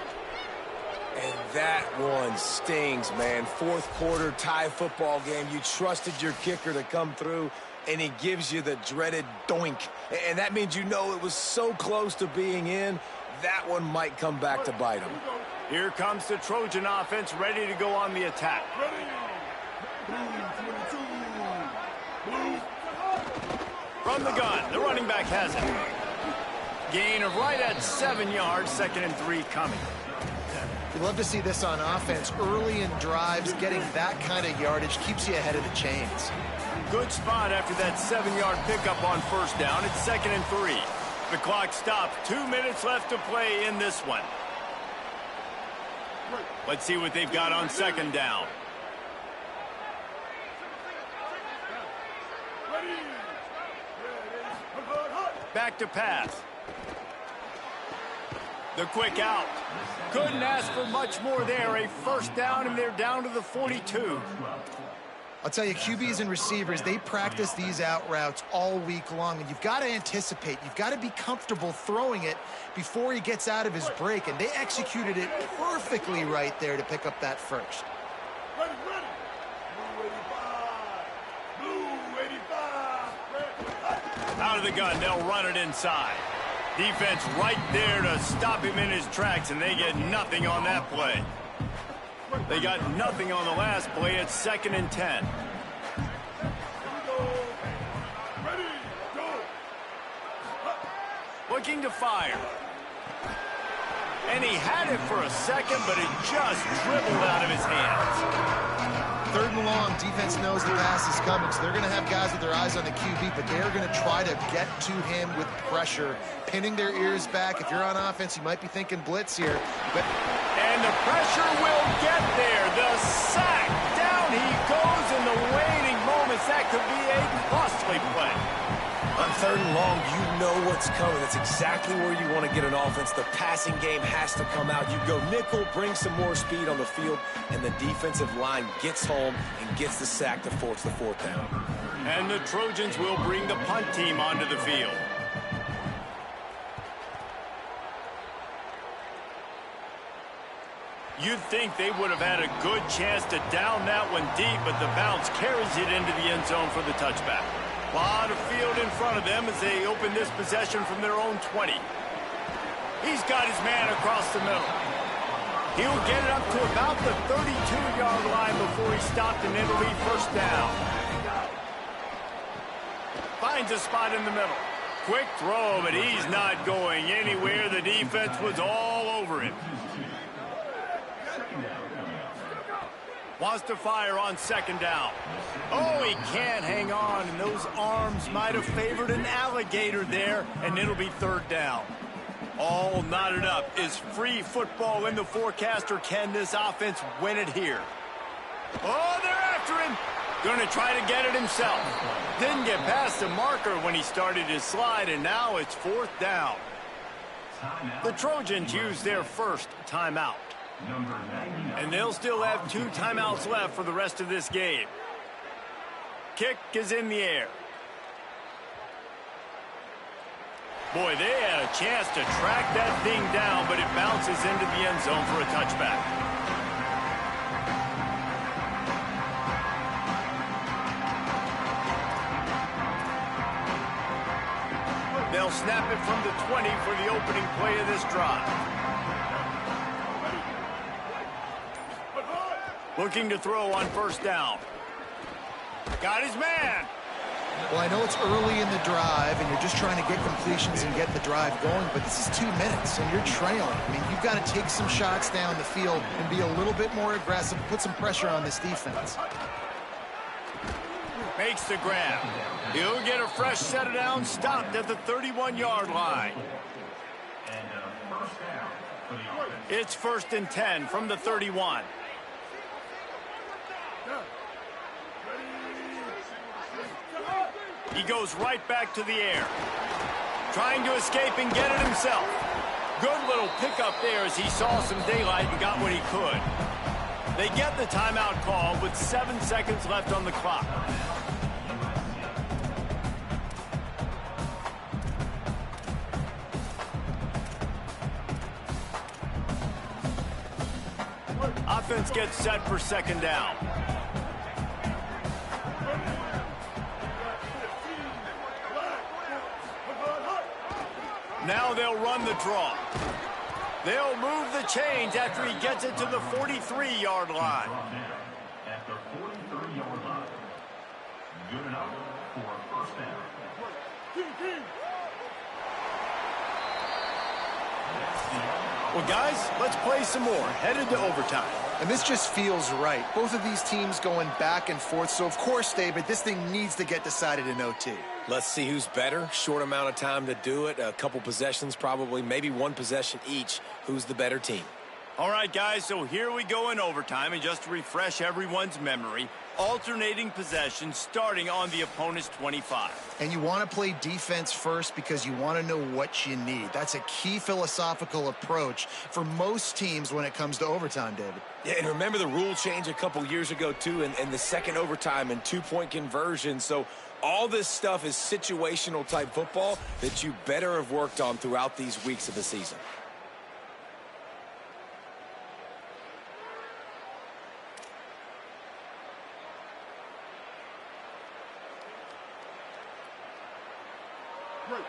E: And that one stings, man. 4th quarter tie football game. You trusted your kicker to come through, and he gives you the dreaded doink. And that means you know it was so close to being in, that one might come back to bite him.
A: Here comes the Trojan offense ready to go on the attack. From the gun, the running back has it. Gain of right at 7 yards, 2nd and 3 coming.
B: You love to see this on offense. Early in drives, getting that kind of yardage keeps you ahead of the chains.
A: Good spot after that 7-yard pickup on first down. It's 2nd and 3. The clock stops. 2 minutes left to play in this one. Let's see what they've got on 2nd down. Back to pass. The quick out. Couldn't ask for much more there. A first down, and they're down to the 42.
B: I'll tell you, QBs and receivers, they practice these out routes all week long, and you've got to anticipate. You've got to be comfortable throwing it before he gets out of his break, and they executed it perfectly right there to pick up that first.
A: out of the gun. They'll run it inside. Defense right there to stop him in his tracks, and they get nothing on that play. They got nothing on the last play. It's 2nd and 10. Looking to fire. And he had it for a second, but it just dribbled out of his hands.
B: 3rd and long, defense knows the pass is coming, so they're going to have guys with their eyes on the QB, but they're going to try to get to him with pressure, pinning their ears back. If you're on offense, you might be thinking blitz here.
A: And the pressure will get there. The sack. Down he goes in the waning moments. That could be a costly play.
C: On 3rd and long, you know what's coming. That's exactly where you want to get an offense. The passing game has to come out. You go nickel, bring some more speed on the field, and the defensive line gets home and gets the sack to force the 4th down.
A: And the Trojans will bring the punt team onto the field. You'd think they would have had a good chance to down that one deep, but the bounce carries it into the end zone for the touchback. A lot of field in front of them as they open this possession from their own 20. He's got his man across the middle. He'll get it up to about the 32-yard line before he stopped, and it'll be 1st down. Finds a spot in the middle. Quick throw, but he's not going anywhere. The defense was all over him. Wants to fire on 2nd down. Oh, he can't hang on, and those arms might have favored an alligator there, and it'll be 3rd down. All knotted up. Is free football in the forecast, or can this offense win it here? Oh, they're after him. Going to try to get it himself. Didn't get past the marker when he started his slide, and now it's 4th down. The Trojans use their first timeout. And they'll still have 2 timeouts left for the rest of this game. Kick is in the air. Boy, they had a chance to track that thing down, but it bounces into the end zone for a touchback. They'll snap it from the 20 for the opening play of this drive. Looking to throw on 1st down. Got his man.
B: Well, I know it's early in the drive, and you're just trying to get completions and get the drive going, but this is 2 minutes, and you're trailing. I mean, you've got to take some shots down the field and be a little bit more aggressive, put some pressure on this defense.
A: Makes the grab. He'll get a fresh set of down, stopped at the 31-yard line. It's 1st and 10 from the 31. He goes right back to the air. Trying to escape and get it himself. Good little pickup there as he saw some daylight and got what he could. They get the timeout call with 7 seconds left on the clock. Offense gets set for 2nd down. Now they'll run the draw. They'll move the chains after he gets it to the 43-yard line.
G: At the 43-yard line. Good enough for a 1st down.
A: Well, guys, let's play some more. Headed to overtime.
B: And this just feels right. Both of these teams going back and forth. So, of course, David, this thing needs to get decided in OT.
C: Let's see who's better. Short amount of time to do it. A couple possessions probably, maybe 1 possession each. Who's the better team?
A: All right, guys, so here we go in overtime. And just to refresh everyone's memory, alternating possessions starting on the opponent's 25.
B: And you want to play defense first because you want to know what you need. That's a key philosophical approach for most teams when it comes to overtime, David.
C: Yeah, and remember the rule change a couple years ago, too, and the second overtime and 2-point conversion. So all this stuff is situational type football that you better have worked on throughout these weeks of the season.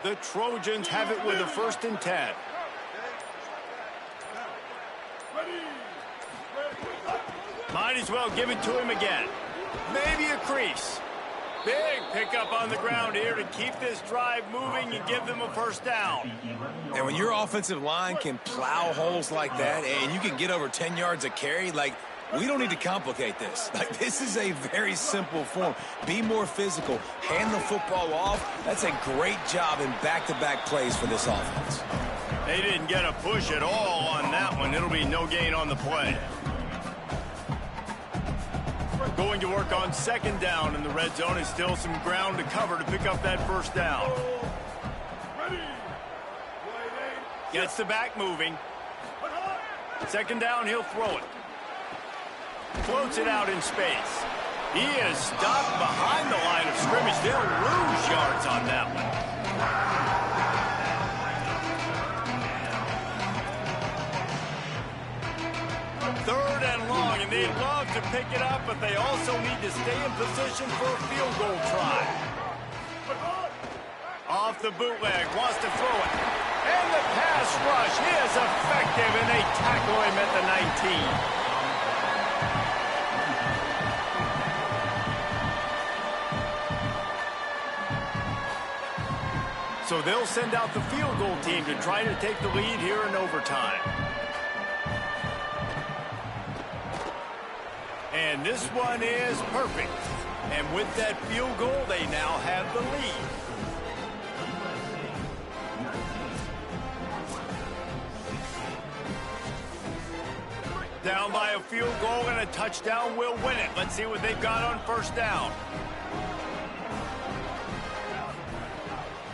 A: The Trojans have it with a 1st and 10. Might as well give it to him again. Maybe a crease. Big pickup on the ground here to keep this drive moving and give them a 1st down.
E: And when your offensive line can plow holes like that and you can get over 10 yards a carry, like, we don't need to complicate this. Like, this is a very simple form. Be more physical. Hand the football off. That's a great job in back-to-back plays for this offense.
A: They didn't get a push at all on that one. It'll be no gain on the play. Going to work on 2nd down in the red zone. Is still some ground to cover to pick up that 1st down. Gets the back moving. 2nd down, he'll throw it. Floats it out in space. He is stopped behind the line of scrimmage. They'll lose yards on that one. 3rd and long, and they'd love to pick it up, but they also need to stay in position for a field goal try. Off the bootleg, wants to throw it. And the pass rush is effective, and they tackle him at the 19. So they'll send out the field goal team to try to take the lead here in overtime. And this one is perfect. And with that field goal, they now have the lead. Down by a field goal and a touchdown will win it. Let's see what they've got on 1st down.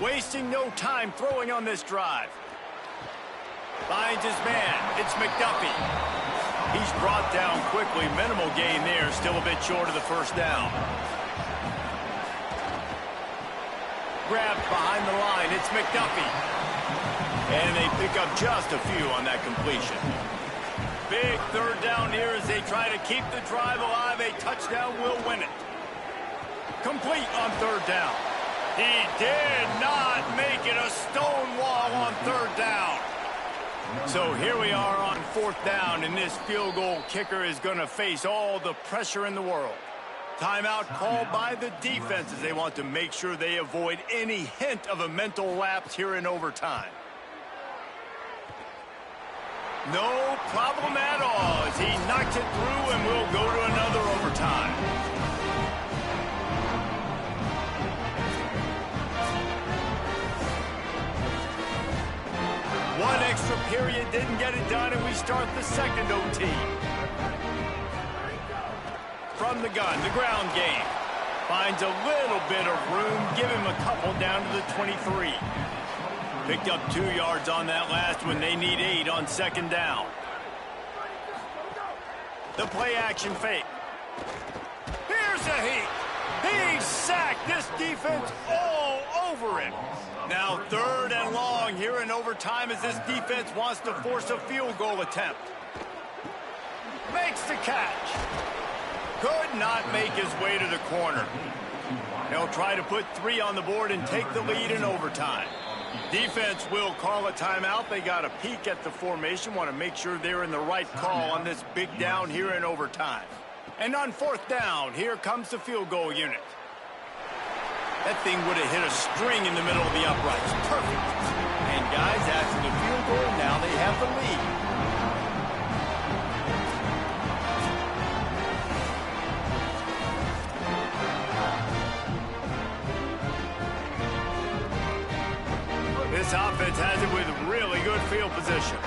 A: Wasting no time throwing on this drive. Finds his man. It's McDuffie. He's brought down quickly. Minimal gain there. Still a bit short of the 1st down. Grabbed behind the line. It's McDuffie. And they pick up just a few on that completion. Big 3rd down here as they try to keep the drive alive. A touchdown will win it. Complete on 3rd down. He did not make it a stone wall on 3rd down. So here we are on 4th down, and this field goal kicker is going to face all the pressure in the world. Timeout called by the defense as they want to make sure they avoid any hint of a mental lapse here in overtime. No problem at all as he knocks it through, and we'll go to another overtime. One extra period didn't get it done, and we start the 2nd OT. From the gun, the ground game. Finds a little bit of room. Give him a couple down to the 23. Picked up 2 yards on that last one. They need 8 on 2nd down. The play action fake. Here's a heat. He's sacked. This defense all over him. Now 3rd and long here in overtime as this defense wants to force a field goal attempt. Makes the catch. Could not make his way to the corner. He'll try to put 3 on the board and take the lead in overtime. Defense will call a timeout. They got a peek at the formation. Want to make sure they're in the right call on this big down here in overtime. And on 4th down, here comes the field goal unit. That thing would have hit a string in the middle of the uprights. Perfect. And guys, after the field goal, now they have the lead. This offense has it with really good field position.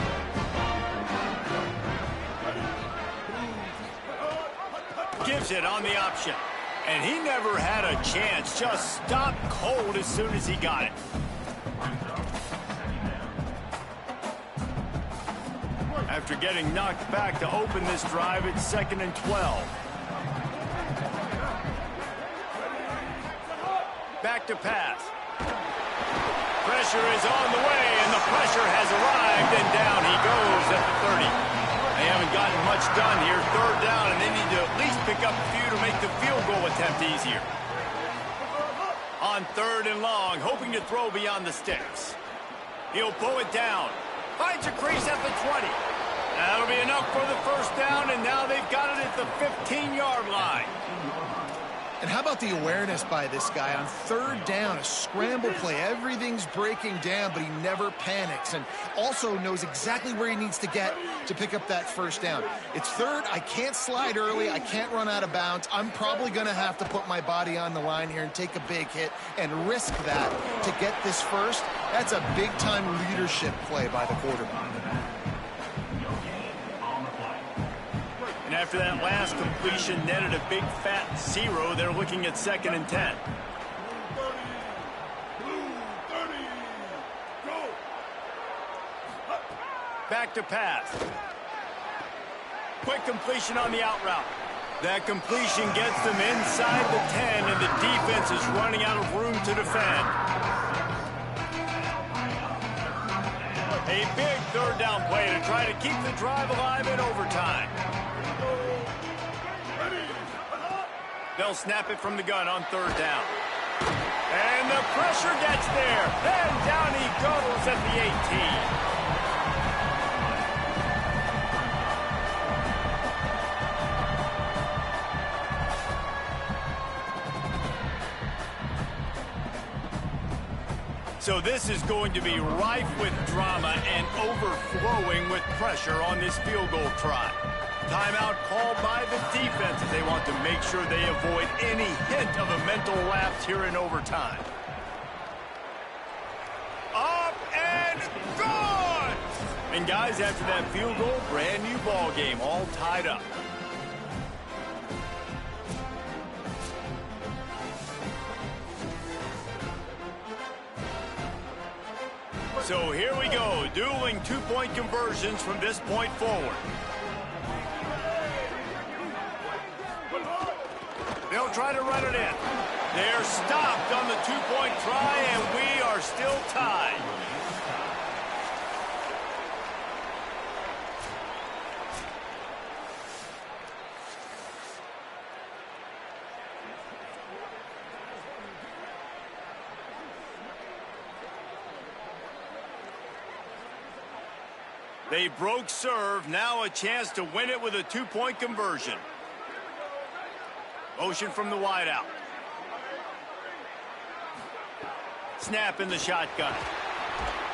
A: Gives it on the option. And he never had a chance. Just stopped cold as soon as he got it. After getting knocked back to open this drive, it's 2nd and 12. Back to pass. Pressure is on the way, and the pressure has arrived, and down he goes at the 30. They haven't gotten much done here. 3rd down, and they need to at least pick up a few to make the field goal attempt easier. On on 3rd and long, hoping to throw beyond the sticks. He'll pull it down. Finds a crease at the 20. That'll be enough for the first down, and now they've got it at the 15-yard line.
B: And how about the awareness by this guy on 3rd down, a scramble play. Everything's breaking down, but he never panics and also knows exactly where he needs to get to pick up that first down. It's 3rd. I can't slide early. I can't run out of bounds. I'm probably going to have to put my body on the line here and take a big hit and risk that to get this first. That's a big-time leadership play by the quarterback.
A: And after that last completion netted a big fat 0, they're looking at 2nd and 10. Back to pass. Quick completion on the out route. That completion gets them inside the 10, and the defense is running out of room to defend. A big 3rd down play to try to keep the drive alive in overtime. They'll snap it from the gun on 3rd down. And the pressure gets there. And down he goes at the 18. So this is going to be rife with drama and overflowing with pressure on this field goal try. Timeout called by the defense as they want to make sure they avoid any hint of a mental lapse here in overtime. Up and gone! And guys, after that field goal, brand new ball game, all tied up. So here we go, dueling 2-point conversions from this point forward. They'll try to run it in. They're stopped on the 2-point try, and we are still tied. They broke serve, now a chance to win it with a 2-point conversion. Motion from the wideout. Snap in the shotgun.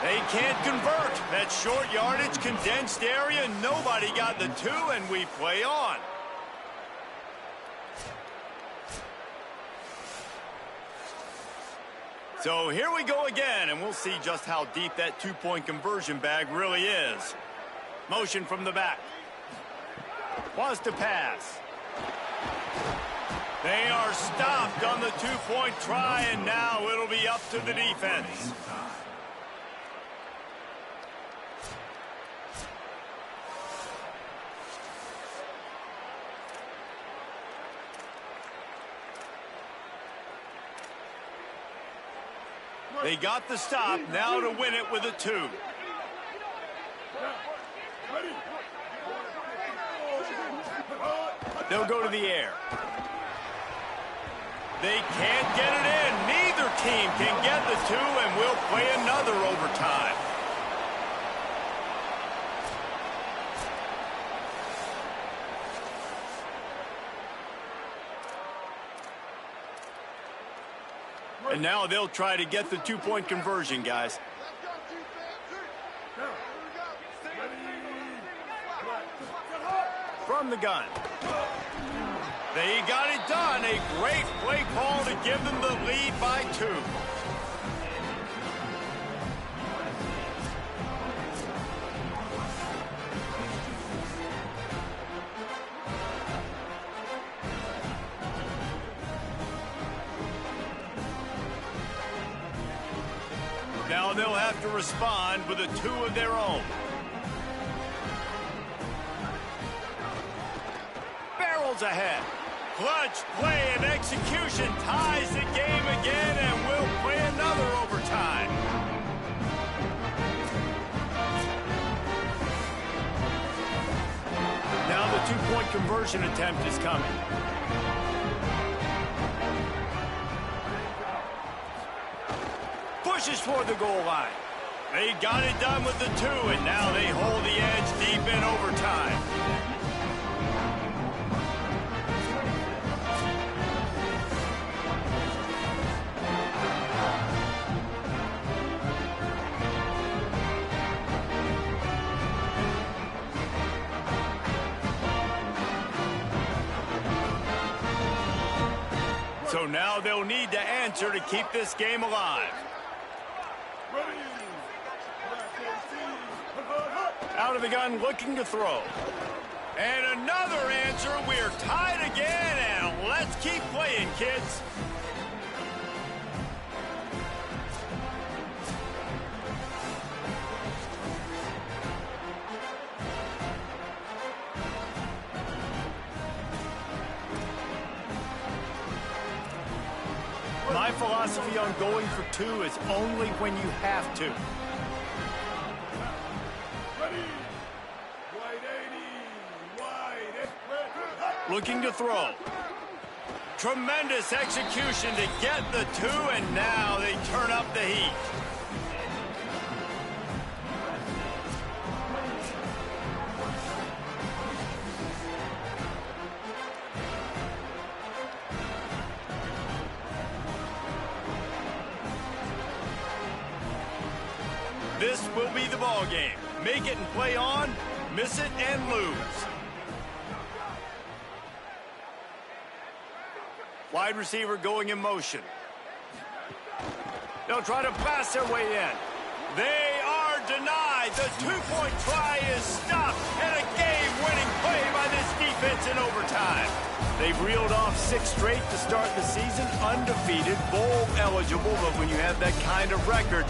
A: They can't convert. That short yardage, condensed area, nobody got the 2, and we play on. So here we go again, and we'll see just how deep that 2-point conversion bag really is. Motion from the back. Wants to pass. They are stopped on the 2-point try, and now it'll be up to the defense. They got the stop, now to win it with a 2. They'll go to the air. They can't get it in. Neither team can get the 2, and we'll play another overtime. And now they'll try to get the 2-point conversion, guys. From the gun. They got it done. A great play call to give them the lead by 2. Now they'll have to respond with a 2 of their own. Barrels ahead. Clutch play and execution ties the game again, and we'll play another overtime. Now the 2-point conversion attempt is coming. pushes toward the goal line. They got it done with the 2, and now they hold the edge deep in overtime. So now they'll need to answer to keep this game alive. Out of the gun, looking to throw. And another answer. We're tied again, and let's keep playing, kids. My philosophy on going for 2 is only when you have to. Looking to throw. Tremendous execution to get the 2, and now they turn up the heat. This will be the ball game. Make it and play on, miss it and lose. Wide receiver going in motion. They'll try to pass their way in. They are denied. The 2-point try is stopped, and a game-winning play by this defense in overtime. They've reeled off 6 straight to start the season, undefeated, bowl eligible, but when you have that kind of record,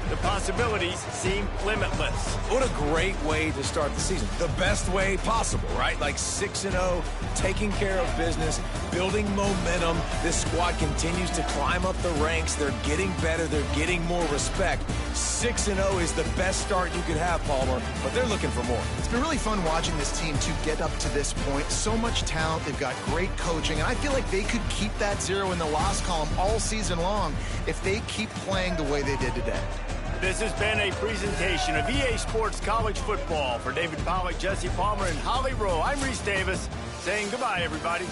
A: the possibilities seem limitless.
E: What a great way to start the season. The best way possible, right? Like 6-0, taking care of business, building momentum. This squad continues to climb up the ranks. They're getting better. They're getting more respect. 6-0 is the best start you could have, Palmer, but they're looking for more.
B: It's been really fun watching this team to get up to this point. So much talent. They've got great coaching, and I feel like they could keep that 0 in the loss column all season long if they keep playing the way they did today.
A: This has been a presentation of EA Sports College Football. For David Pollack, Jesse Palmer, and Holly Rowe, I'm Reese Davis saying goodbye, everybody.